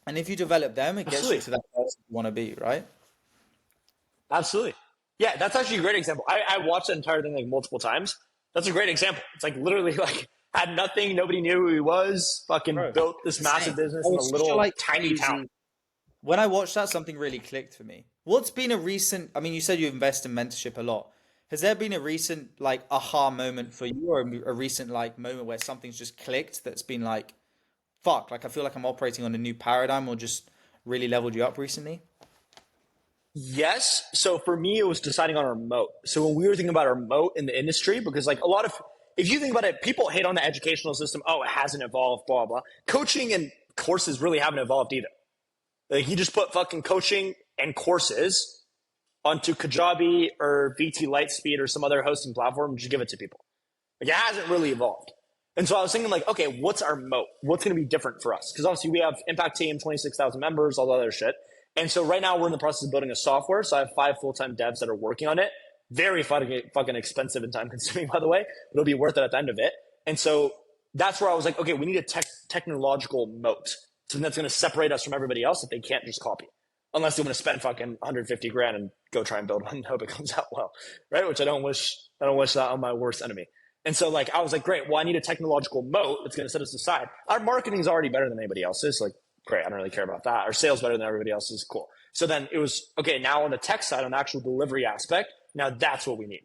And if you develop them, it gets Absolutely. you to that person you want to be, right? Absolutely. Yeah, that's actually a great example. I watched that entire thing like multiple times. That's a great example. It's like literally like Had nothing. Nobody knew who he was. Fucking Bro, built this massive insane. business That in a was such a little like tiny town. crazy. When I watched that, something really clicked for me. What's been a recent? I mean, you said you invest in mentorship a lot. Has there been a recent like aha moment for you, or a recent like moment where something's just clicked that's been like, fuck, like I feel like I'm operating on a new paradigm, or just really leveled you up recently? Yes. So for me, it was deciding on our moat. So when we were thinking about our moat in the industry, because like a lot of, if you think about it, people hate on the educational system. Oh, it hasn't evolved, blah, blah. Coaching and courses really haven't evolved either. Like you just put fucking coaching and courses onto Kajabi or VT Lightspeed or some other hosting platform and just give it to people. Like it hasn't really evolved. And so I was thinking like, okay, what's our moat? What's going to be different for us? Because obviously we have Impact Team, 26,000 members, all the other shit. And so right now we're in the process of building a software. So I have 5 full-time devs that are working on it. Very fucking expensive and time consuming, by the way. But it'll be worth it at the end of it. And so that's where I was like, okay, we need a technological moat. Something that's going to separate us from everybody else that they can't just copy. Unless they want to spend fucking 150 grand and go try and build one and hope it comes out well. Right? Which I don't wish that on my worst enemy. And so like, I was like, great, well, I need a technological moat that's going to set us aside. Our marketing is already better than anybody else's. Like, great, I don't really care about that. Our sales better than everybody else's. Cool. So then it was, okay, now on the tech side, on the actual delivery aspect, now that's what we need.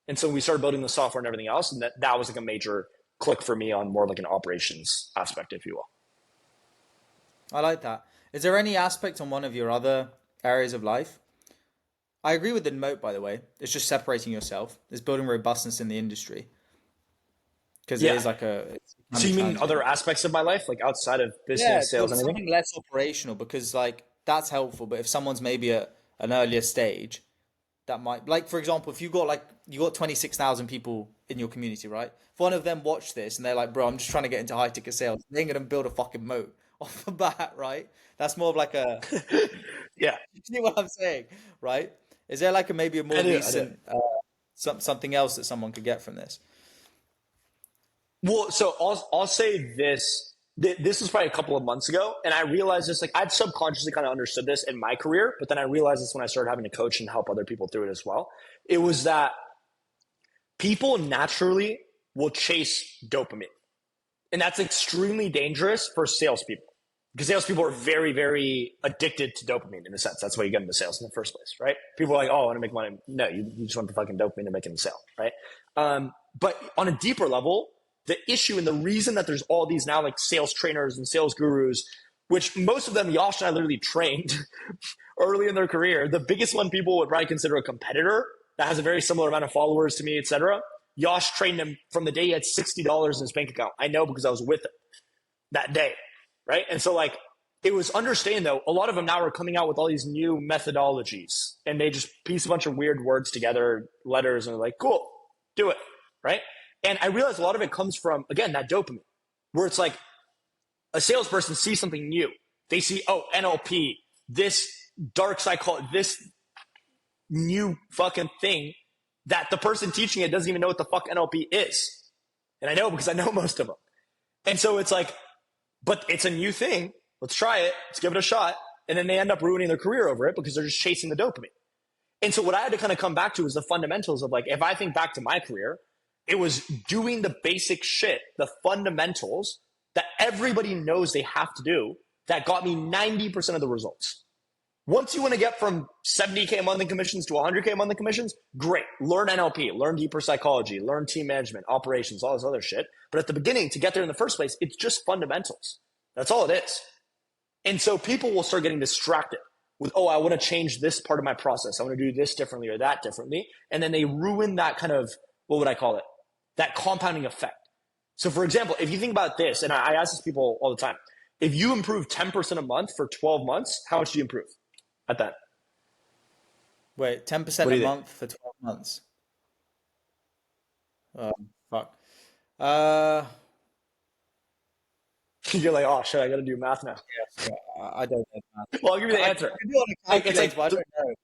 And so we started building the software and everything else. And that was like a major click for me on more like an operations aspect, if you will. I like that. Is there any aspect on one of your other areas of life? I agree with the moat, by the way. It's just separating yourself. It's building robustness in the industry. Because it Yeah. is like So you mean other aspects of my life, like outside of business, sales, anything? something less operational, because like that's helpful. But if someone's maybe at an earlier stage, that might, like for example, if you got 26,000 people in your community, right? If one of them watch this and they're like, bro, I'm just trying to get into high ticket sales, they ain't gonna build a fucking moat off the bat, right? That's more of like a, Yeah. you see what I'm saying, right? Is there like maybe a more I do. recent something else that someone could get from this? Well, so I'll say this. This was probably a couple of months ago, and I realized this. Like I'd subconsciously kind of understood this in my career, but then I realized this when I started having to coach and help other people through it as well. It was that people naturally will chase dopamine, and that's extremely dangerous for salespeople because salespeople are very, very addicted to dopamine in a sense. That's why you get into sales in the first place, right? People are like, "Oh, I want to make money." No, you just want the fucking dopamine to make a sale, right? But on a deeper level, the issue and the reason that there's all these now like sales trainers and sales gurus, which most of them Yash and I literally trained early in their career. The biggest one people would probably consider a competitor that has a very similar amount of followers to me, etc. Yash trained him from the day he had $60 in his bank account. I know because I was with him that day, right? And so like it was understand though, a lot of them now are coming out with all these new methodologies and they just piece a bunch of weird words together, letters, and they're like, cool, do it, right? And I realized a lot of it comes from, again, that dopamine, where it's like a salesperson sees something new. They see, oh, NLP, this dark psychology, this new fucking thing that the person teaching it doesn't even know what the fuck NLP is. And I know because I know most of them. And so it's like, but it's a new thing. Let's try it. Let's give it a shot. And then they end up ruining their career over it because they're just chasing the dopamine. And so what I had to kind of come back to is the fundamentals of like, if I think back to my career, it was doing the basic shit, the fundamentals that everybody knows they have to do that got me 90% of the results. Once you want to get from 70K monthly commissions to 100K monthly commissions, great. Learn NLP, learn deeper psychology, learn team management, operations, all this other shit. But at the beginning, to get there in the first place, it's just fundamentals. That's all it is. And so people will start getting distracted with, oh, I want to change this part of my process. I want to do this differently or that differently. And then they ruin that kind of, what would I call it? That compounding effect. So for example, if you think about this, and I ask this people all the time, if you improve 10% a month for 12 months, how much do you improve at that? Wait, What 10% do a you think? month for 12 months. Fuck. Uh, You're like, oh shit, I got to do math now. yeah, I don't know, man. Well, I'll give you the I answer. can do it on a It's calculator, like, but I don't know.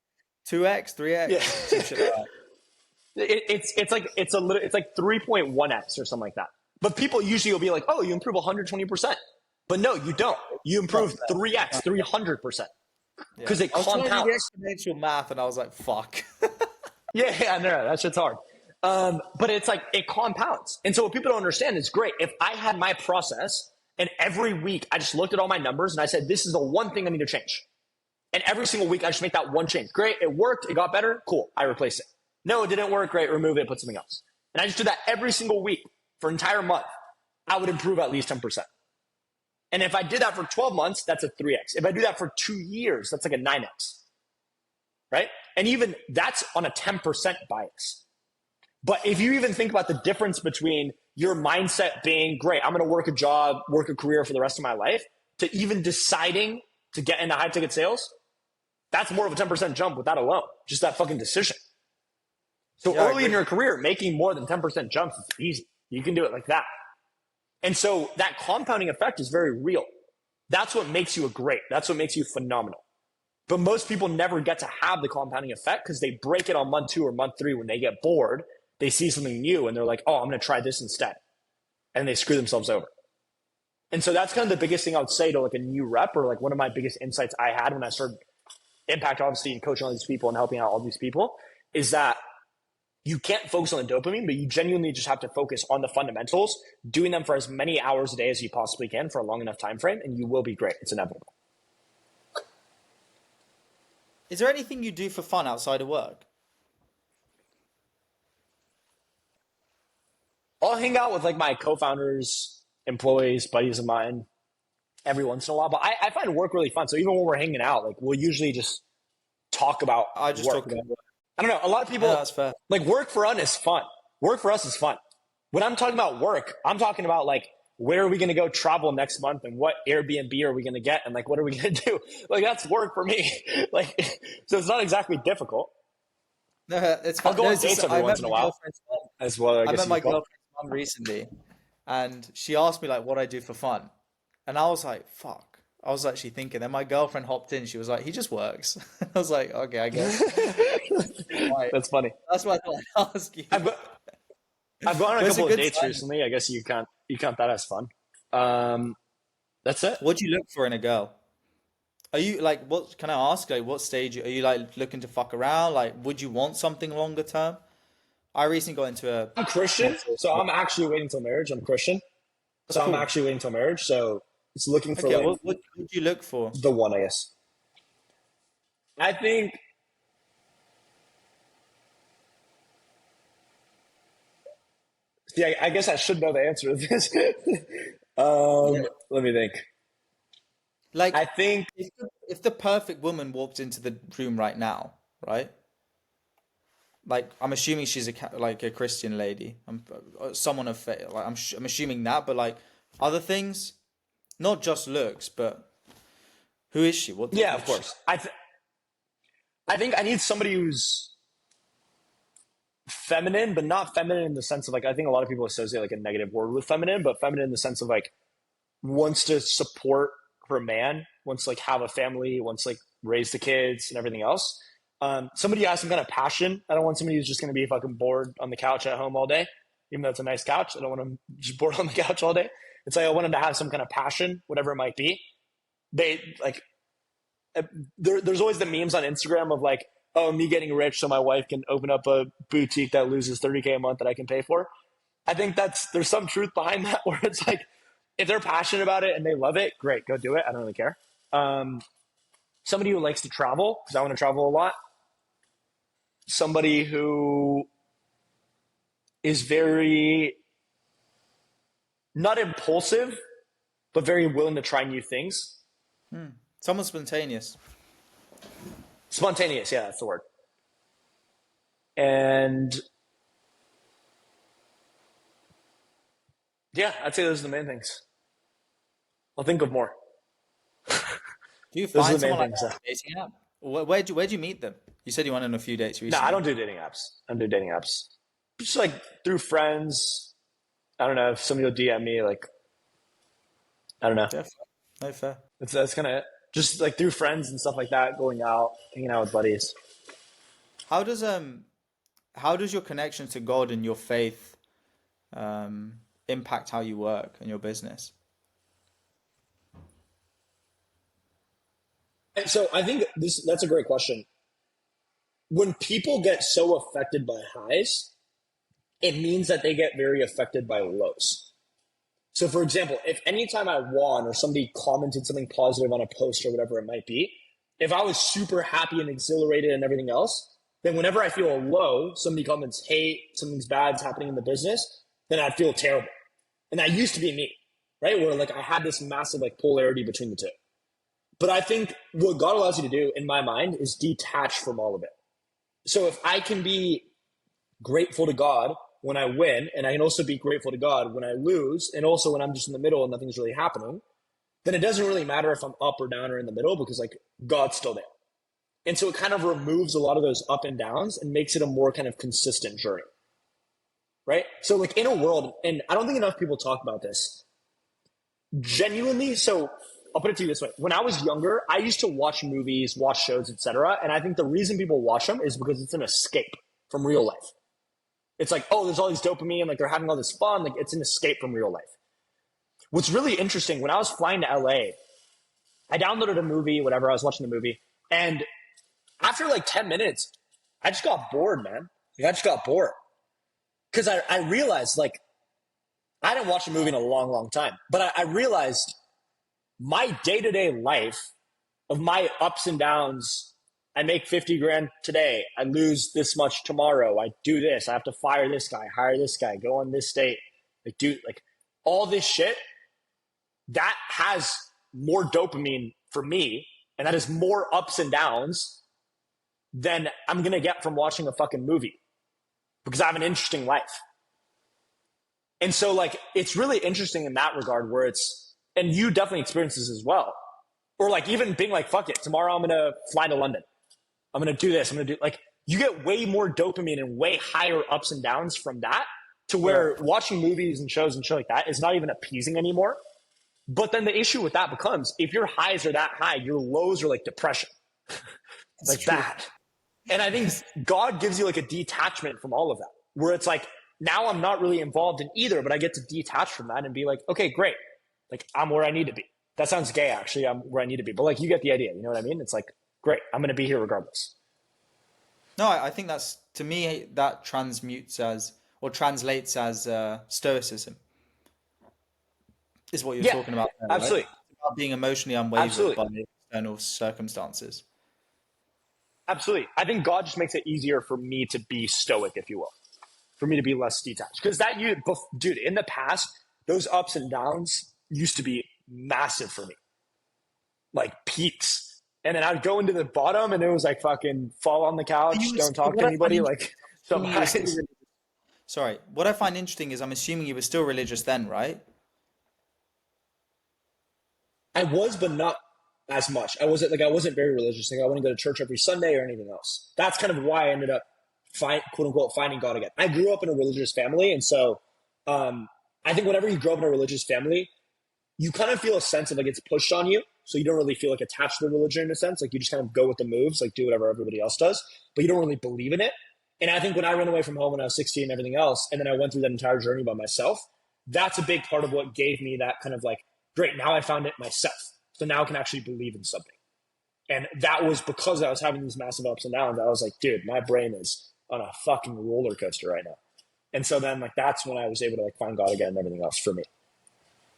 2x, yeah, 3x, some shit like that. it's like 3.1x or something like that. But people usually will be like, oh, you improve 120%. But no, you don't. You Not improve fair. 3x, 300%. Yeah. Because it I was trying to do the compounds. exponential math and I was like, fuck. Yeah, no, that shit's hard. But it's like it compounds. And so what people don't understand is great. If I had my process and every week I just looked at all my numbers and I said, this is the one thing I need to change. And every single week I just make that one change. Great, it worked, it got better, cool, I replace it. No, it didn't work, great, remove it, put something else. And I just did that every single week for an entire month. I would improve at least 10%. And if I did that for 12 months, that's a 3x. If I do that for 2 years, that's like a 9x, right? And even that's on a 10% bias. But if you even think about the difference between your mindset being, great, I'm going to work a job, work a career for the rest of my life, to even deciding to get into high ticket sales, that's more of a 10% jump with that alone, just that fucking decision. So early in your career, making more than 10% jumps is easy. You can do it like that. And so that compounding effect is very real. That's what makes you a great. That's what makes you phenomenal. But most people never get to have the compounding effect because they break it on month 2 or month 3 when they get bored. They see something new and they're like, oh, I'm going to try this instead. And they screw themselves over. And so that's kind of the biggest thing I would say to like a new rep, or like one of my biggest insights I had when I started Impact, obviously, and coaching all these people and helping out all these people, is that you can't focus on the dopamine, but you genuinely just have to focus on the fundamentals, doing them for as many hours a day as you possibly can for a long enough time frame, and you will be great. It's inevitable. Is there anything you do for fun outside of work? I'll hang out with like my co-founders, employees, buddies of mine every once in a while, but I find work really fun. So even when we're hanging out, like we'll usually just talk about I just work. talk about work. I don't know. A lot of people, Yeah, that's fair. like work for us is fun. Work for us is fun. When I'm talking about work, I'm talking about like, where are we going to go travel next month and what Airbnb are we going to get? And like, what are we going to do? Like, that's work for me. Like, so it's not exactly difficult. No, it's I'll fun. go No, on it's just, dates every I once met in a my while girlfriend's mum. as well. I I guess met you my call. girlfriend's mum recently, and she asked me like what I do for fun, and I was like, "Fuck." I was actually thinking. Then my girlfriend hopped in. She was like, "He just works." I was like, "Okay, I guess." Right. That's funny. That's why I thought I'd ask you. I've got, I've gone on a But it's a couple of good dates sign. recently. I guess you count that as fun. Um, that's it. What do you look for in a girl? Are you like what? Can I ask? Like, what stage are you like looking to fuck around? Like, would you want something longer term? I recently got into a I'm more Christian, serious so I'm relationship. actually waiting till marriage. I'm Christian, That's so I'm cool. actually waiting till marriage. So it's looking for Okay, like what do you look for? the one, I guess. I think. See, I guess I should know the answer to this. Yeah. Let me think. Like, I think. if the perfect woman walked into the room right now, right? Like, I'm assuming she's like a Christian lady. I'm someone of faith. Like, I'm assuming that, but like other things, not just looks, but who is she? Yeah, of What's she? course. I think I need somebody who's feminine, but not feminine in the sense of like I think a lot of people associate like a negative word with feminine, but feminine in the sense of like wants to support her man, wants to like have a family, wants to like raise the kids and everything else. Somebody who has some kind of passion. I don't want somebody who's just going to be fucking bored on the couch at home all day, even though it's a nice couch. I don't want them just bored on the couch all day. It's like I want them to have some kind of passion, whatever it might be. They like there's always the memes on Instagram of like, oh, me getting rich so my wife can open up a boutique that loses 30K a month that I can pay for. I think there's some truth behind that where it's like, if they're passionate about it and they love it, great, go do it. I don't really care. Somebody who likes to travel, because I want to travel a lot. Somebody who is very, not impulsive, but very willing to try new things. Someone spontaneous. Spontaneous, yeah, that's the word. And yeah, I'd say those are the main things. I'll think of more. Do you Those are find the main someone like things. that on a dating app? Where'd you meet them? You said you went on a few dates No, I recently. don't do dating apps. I don't do dating apps. Just like through friends. I don't know if somebody will DM me. Like I don't know. Yeah, fair. No fair. That's kind of it. Just like through friends and stuff like that. Going out, hanging out with buddies. How does how does your connection to God and your faith impact how you work and your business? And so I think that's a great question. When people get so affected by highs, it means that they get very affected by lows. So for example, if anytime I won or somebody commented something positive on a post or whatever it might be, if I was super happy and exhilarated and everything else, then whenever I feel a low, somebody comments, hey, something's bad's happening in the business, then I'd feel terrible. And that used to be me, right? Where like I had this massive like polarity between the two. But I think what God allows you to do, in my mind, is detach from all of it. So if I can be grateful to God when I win, and I can also be grateful to God when I lose, and also when I'm just in the middle and nothing's really happening, then it doesn't really matter if I'm up or down or in the middle because like God's still there. And so it kind of removes a lot of those up and downs and makes it a more kind of consistent journey. Right? So like in a world, and I don't think enough people talk about this, genuinely, so I'll put it to you this way. When I was younger, I used to watch movies, watch shows, etc. And I think the reason people watch them is because it's an escape from real life. It's like, oh, there's all these dopamine, like they're having all this fun, like it's an escape from real life. What's really interesting, when I was flying to LA, I downloaded a movie, whatever, I was watching the movie, and after like 10 minutes, I just got bored, man. Like, I just got bored. Because I realized, like, I didn't watch a movie in a long, long time, but I realized my day-to-day life of my ups and downs. I make 50 grand today. I lose this much tomorrow. I do this. I have to fire this guy, hire this guy, go on this date. Like, dude, like all this shit, that has more dopamine for me, and that is more ups and downs than I'm going to get from watching a fucking movie because I have an interesting life. And so like, it's really interesting in that regard where it's, and you definitely experience this as well. Or like even being like, fuck it, tomorrow I'm going to fly to London. I'm going to do this. I'm going to do like, you get way more dopamine and way higher ups and downs from that to where watching movies and shows and shit like that is not even appeasing anymore. But then the issue with that becomes if your highs are that high, your lows are like depression, like that. And I think God gives you like a detachment from all of that where it's like, now I'm not really involved in either, but I get to detach from that and be like, okay, great. Like I'm where I need to be. That sounds gay, actually. I'm where I need to be. But like, you get the idea. You know what I mean? It's like, great. I'm going to be here regardless. No, I think that's to me that transmutes as or translates as stoicism is what you're Yeah, talking about there, right? absolutely. It's about being emotionally unwavered Absolutely. by the external circumstances. Absolutely. I think God just makes it easier for me to be stoic, if you will, for me to be less detached. Because dude, in the past, those ups and downs used to be massive for me, like peaks. And then I'd go into the bottom and it was like fucking fall on the couch, don't talk What to I find anybody, like some interesting, you were still highs. religious. Sorry, what I find interesting is I'm assuming you were still religious then, right? I was, but not as much. I wasn't very religious. Like I wouldn't go to church every Sunday or anything else. That's kind of why I ended up quote unquote finding God again. I grew up in a religious family, and so I think whenever you grow up in a religious family, you kind of feel a sense of like it's pushed on you. So you don't really feel like attached to the religion in a sense. Like you just kind of go with the moves, like do whatever everybody else does, but you don't really believe in it. And I think when I ran away from home when I was 16 and everything else, and then I went through that entire journey by myself, that's a big part of what gave me that kind of like, great, now I found it myself. So now I can actually believe in something. And that was because I was having these massive ups and downs. I was like, dude, my brain is on a fucking roller coaster right now. And so then like that's when I was able to like find God again and everything else for me.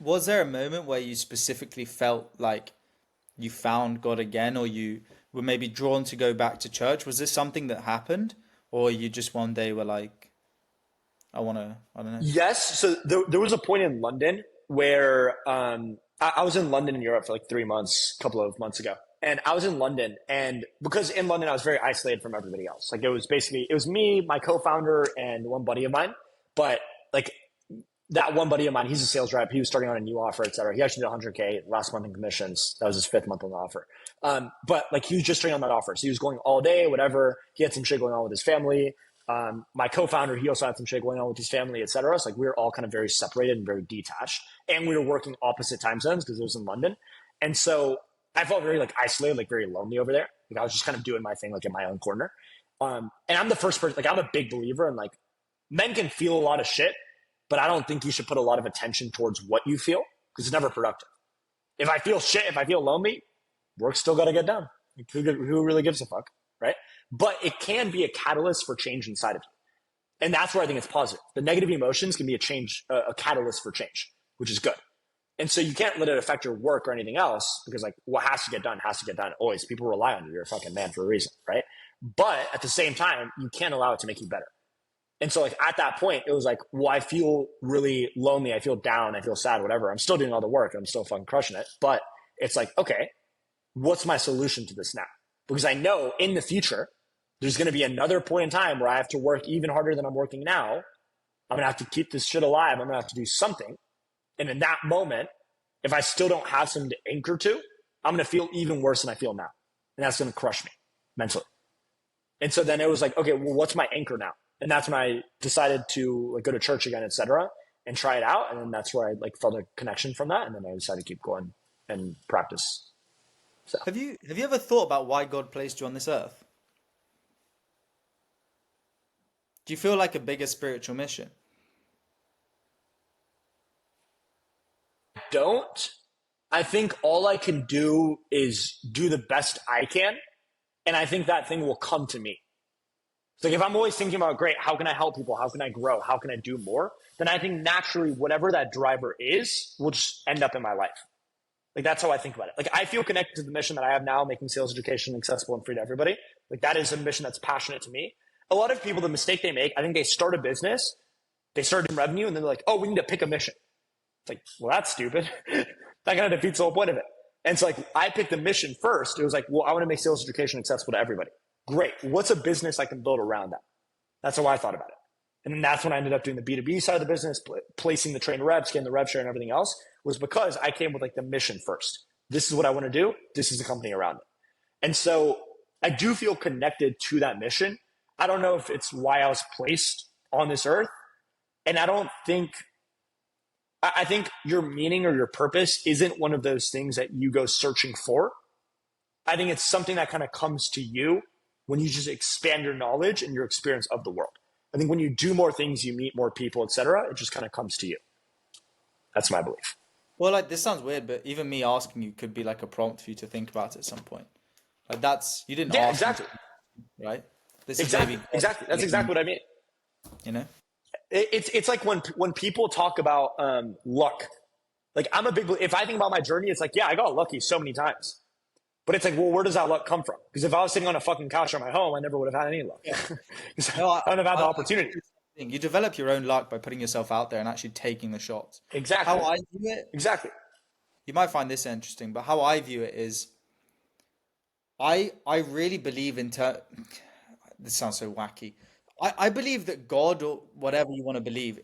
Was there a moment where you specifically felt like you found God again, or you were maybe drawn to go back to church? Was this something that happened, or you just one day were like, I don't know. Yes. So there was a point in London where I was in London in Europe for like 3 months, a couple of months ago. And I was in London, and because in London I was very isolated from everybody else. Like it was me, my co-founder, and one buddy of mine. But like that one buddy of mine, he's a sales rep. He was starting on a new offer, et cetera. He actually did 100K last month in commissions. That was his 5th month on the offer. But like he was just starting on that offer. So he was going all day, whatever. He had some shit going on with his family. My co-founder, he also had some shit going on with his family, et cetera. So like we were all kind of very separated and very detached. And we were working opposite time zones because it was in London. And so I felt very like isolated, like very lonely over there. Like I was just kind of doing my thing like in my own corner. And I'm the first person, like I'm a big believer in like men can feel a lot of shit, but I don't think you should put a lot of attention towards what you feel because it's never productive. If I feel shit, if I feel lonely, work's still got to get done. Like, who really gives a fuck, right? But it can be a catalyst for change inside of you. And that's where I think it's positive. The negative emotions can be a catalyst for change, which is good. And so you can't let it affect your work or anything else because like what has to get done has to get done always. People rely on you. You're a fucking man for a reason, right? But at the same time, you can't allow it to make you better. And so like at that point, it was like, well, I feel really lonely. I feel down. I feel sad, whatever. I'm still doing all the work. I'm still fucking crushing it. But it's like, okay, what's my solution to this now? Because I know in the future, there's going to be another point in time where I have to work even harder than I'm working now. I'm going to have to keep this shit alive. I'm going to have to do something. And in that moment, if I still don't have something to anchor to, I'm going to feel even worse than I feel now. And that's going to crush me mentally. And so then it was like, okay, well, what's my anchor now? And that's when I decided to like go to church again, et cetera, and try it out. And then that's where I like felt a connection from that. And then I decided to keep going and practice. So Have you ever thought about why God placed you on this earth? Do you feel like a bigger spiritual mission? don't. I think all I can do is do the best I can. And I think that thing will come to me. So like if I'm always thinking about, great, how can I help people? How can I grow? How can I do more? Then I think naturally whatever that driver is will just end up in my life. Like that's how I think about it. Like I feel connected to the mission that I have now, making sales education accessible and free to everybody. Like that is a mission that's passionate to me. A lot of people, the mistake they make, I think they start a business, they start in revenue, and then they're like, oh, we need to pick a mission. It's like, well, that's stupid. That kind of defeats the whole point of it. And so like I picked the mission first. It was like, well, I want to make sales education accessible to everybody. Great. What's a business I can build around that? That's how I thought about it. And then that's when I ended up doing the B2B side of the business, placing the trained reps, getting the rev share and everything else, was because I came with like the mission first. This is what I want to do. This is the company around it. And so I do feel connected to that mission. I don't know if it's why I was placed on this earth. And I think your meaning or your purpose isn't one of those things that you go searching for. I think it's something that kind of comes to you when you just expand your knowledge and your experience of the world. I think when you do more things, you meet more people, etc., it just kind of comes to you. That's my belief. Well, like this sounds weird, but even me asking you could be like a prompt for you to think about it at some point. Like you didn't Yeah, ask exactly. me, right? This Exactly. is maybe Exactly. That's exactly what I mean. you know. It's like when people talk about luck. Like I'm a big. If I think about my journey, it's like, yeah, I got lucky so many times. But it's like, well, where does that luck come from? Because if I was sitting on a fucking couch at my home, I never would have had any luck. Yeah. No, I wouldn't have had the opportunity. You develop your own luck by putting yourself out there and actually taking the shots. Exactly. How I view it, Exactly. you might find this interesting, but how I view it is, I really believe this sounds so wacky. I believe that God or whatever you want to believe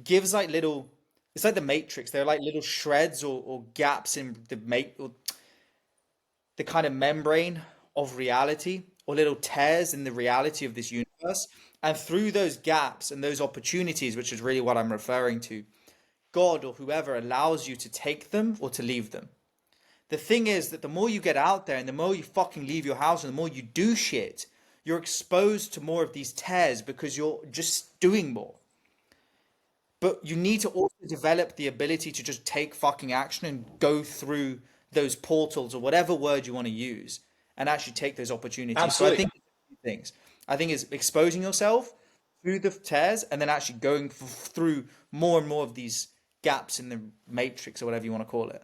gives like little. It's like the Matrix. They're like little shreds or gaps in the kind of membrane of reality, or little tears in the reality of this universe. And through those gaps and those opportunities, which is really what I'm referring to, God or whoever allows you to take them or to leave them. The thing is that the more you get out there and the more you fucking leave your house and the more you do shit, you're exposed to more of these tears because you're just doing more. But you need to also develop the ability to just take fucking action and go through those portals or whatever word you want to use and actually take those opportunities. Absolutely. So I think it's two things. I think it's exposing yourself through the tears and then actually going through more and more of these gaps in the matrix or whatever you want to call it.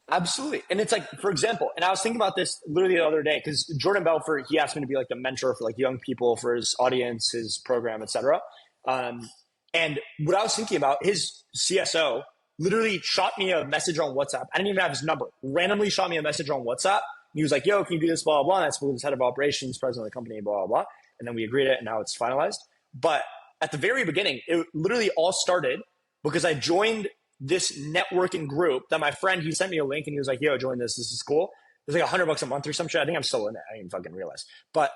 Absolutely. And it's like, for example, and I was thinking about this literally the other day because Jordan Belfort, he asked me to be like the mentor for like young people for his audience, his program, etc. And what I was thinking about, his CSO literally shot me a message on WhatsApp. I didn't even have his number. Randomly shot me a message on WhatsApp. He was like, yo, can you do this, blah, blah, blah. And I spoke to the head of operations, president of the company, blah, blah, blah. And then we agreed it and now it's finalized. But at the very beginning, it literally all started because I joined this networking group that my friend, he sent me a link and he was like, yo, join this. This is cool. It was like $100 a month or some shit. I think I'm still in it. I didn't even fucking realize. But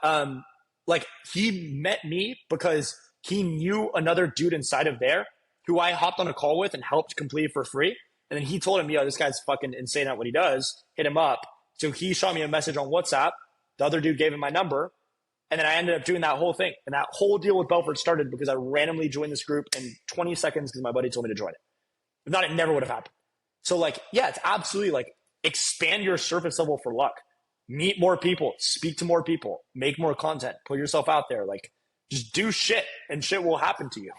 like he met me because he knew another dude inside of there who I hopped on a call with and helped complete for free. And then he told him, yo, this guy's fucking insane at what he does. Hit him up. So he shot me a message on WhatsApp. The other dude gave him my number. And then I ended up doing that whole thing. And that whole deal with Belfort started because I randomly joined this group in 20 seconds because my buddy told me to join it. If not, it never would have happened. So like, yeah, it's absolutely like expand your surface level for luck. Meet more people, speak to more people, make more content, put yourself out there. Like Just do shit and shit will happen to you.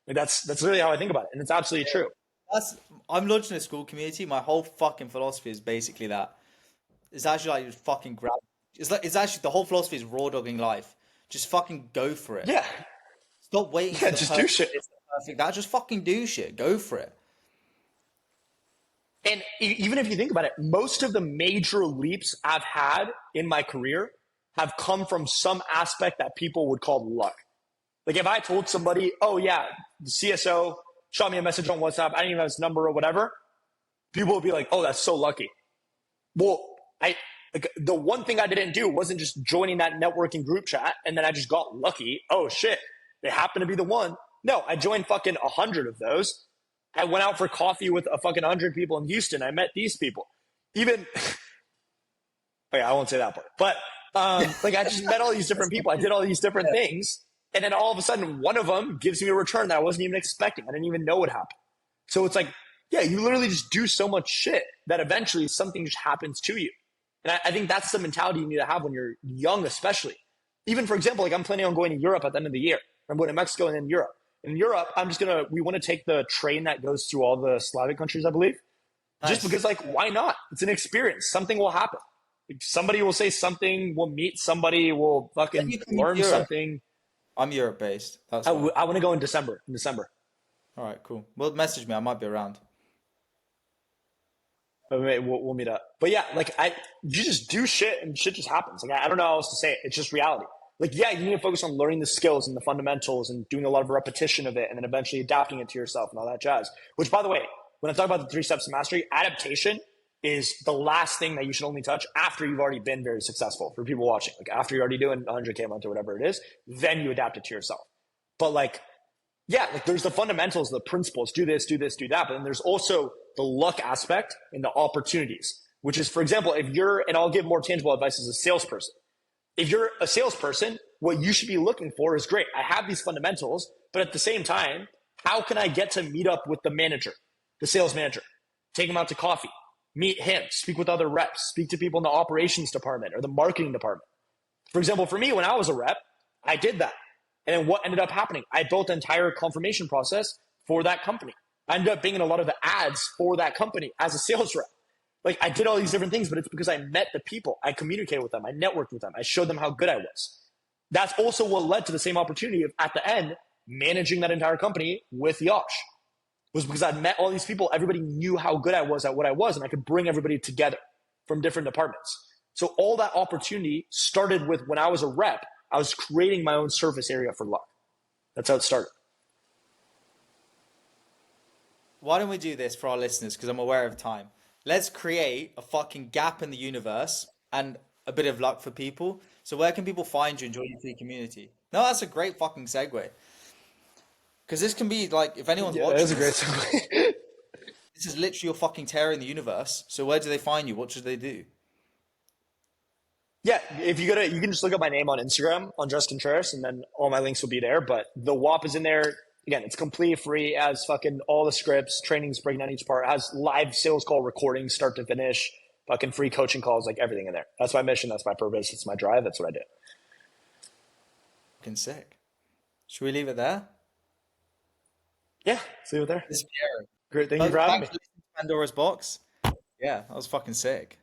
Like that's really how I think about it. And it's absolutely true. That's I'm launching a school community. My whole fucking philosophy is basically that. It's actually like just fucking grab. It's actually the whole philosophy is raw dogging life. Just fucking go for it. Yeah. Stop waiting for Yeah, the just do perfect shit. this, the perfect that. Just fucking do shit. Go for it. And even if you think about it, most of the major leaps I've had in my career have come from some aspect that people would call luck. Like if I told somebody, oh yeah, the CSO shot me a message on WhatsApp, I didn't even have his number or whatever, people would be like, oh, that's so lucky. Well, the one thing I didn't do wasn't just joining that networking group chat and then I just got lucky. Oh shit, they happen to be the one. No, I joined fucking 100 of those. I went out for coffee with a fucking 100 people in Houston. I met these people. Even, okay, I won't say that part. But like I just met all these different people. I did all these different things. And then all of a sudden, one of them gives me a return that I wasn't even expecting. I didn't even know what happened. So it's like, yeah, you literally just do so much shit that eventually something just happens to you. And I think that's the mentality you need to have when you're young, especially. Even for example, like I'm planning on going to Europe at the end of the year. I'm going to Mexico and then Europe. In Europe, we want to take the train that goes through all the Slavic countries, I believe. Nice. Just because, like, why not? It's an experience. Something will happen. Like, somebody will say something. We'll meet somebody. We'll fucking learn something. I'm Europe based. That's I why. want to go in December. All right, cool. Well, message me. I might be around. But we'll meet up. But yeah, like you just do shit and shit just happens. Like I don't know how else to say it. It's just reality. Like, yeah, you need to focus on learning the skills and the fundamentals and doing a lot of repetition of it and then eventually adapting it to yourself and all that jazz. Which, by the way, when I talk about the 3 steps to mastery, adaptation is the last thing that you should only touch after you've already been very successful for people watching. Like after you're already doing 100K a month or whatever it is, then you adapt it to yourself. But like, yeah, like there's the fundamentals, the principles, do this, do that. But then there's also the luck aspect and the opportunities, which is, for example, and I'll give more tangible advice as a salesperson. If you're a salesperson, what you should be looking for is great. I have these fundamentals, but at the same time, how can I get to meet up with the manager, the sales manager, take him out to coffee, meet him, speak with other reps, speak to people in the operations department or the marketing department. For example, for me, when I was a rep, I did that. And then what ended up happening? I built an entire confirmation process for that company. I ended up being in a lot of the ads for that company as a sales rep. Like I did all these different things, but it's because I met the people. I communicated with them. I networked with them. I showed them how good I was. That's also what led to the same opportunity of at the end, managing that entire company with Yash. Was because I met all these people. Everybody knew how good I was at what I was, and I could bring everybody together from different departments. So all that opportunity started with when I was a rep, I was creating my own surface area for luck. That's how it started. Why don't we do this for our listeners? Because I'm aware of time. Let's create a fucking gap in the universe and a bit of luck for people. So where can people find you and join your free community? No, that's a great fucking segue. Because this can be like, if anyone's watching, that's a great segue. this is literally your fucking terror in the universe. So where do they find you? What should they do? Yeah, if you you can just look up my name on Instagram, Andres Contreras, and then all my links will be there. But the WAP is in there. Again, it's completely free, as fucking all the scripts, trainings breaking down each part, has live sales call recordings, start to finish, fucking free coaching calls, like everything in there. That's my mission. That's my purpose. It's my drive. That's what I do. Fucking sick. Should we leave it there? Yeah, see you there. This is Piero. Great. Thank you for having me. Thanks for listening to Pandora's Box. Yeah, that was fucking sick.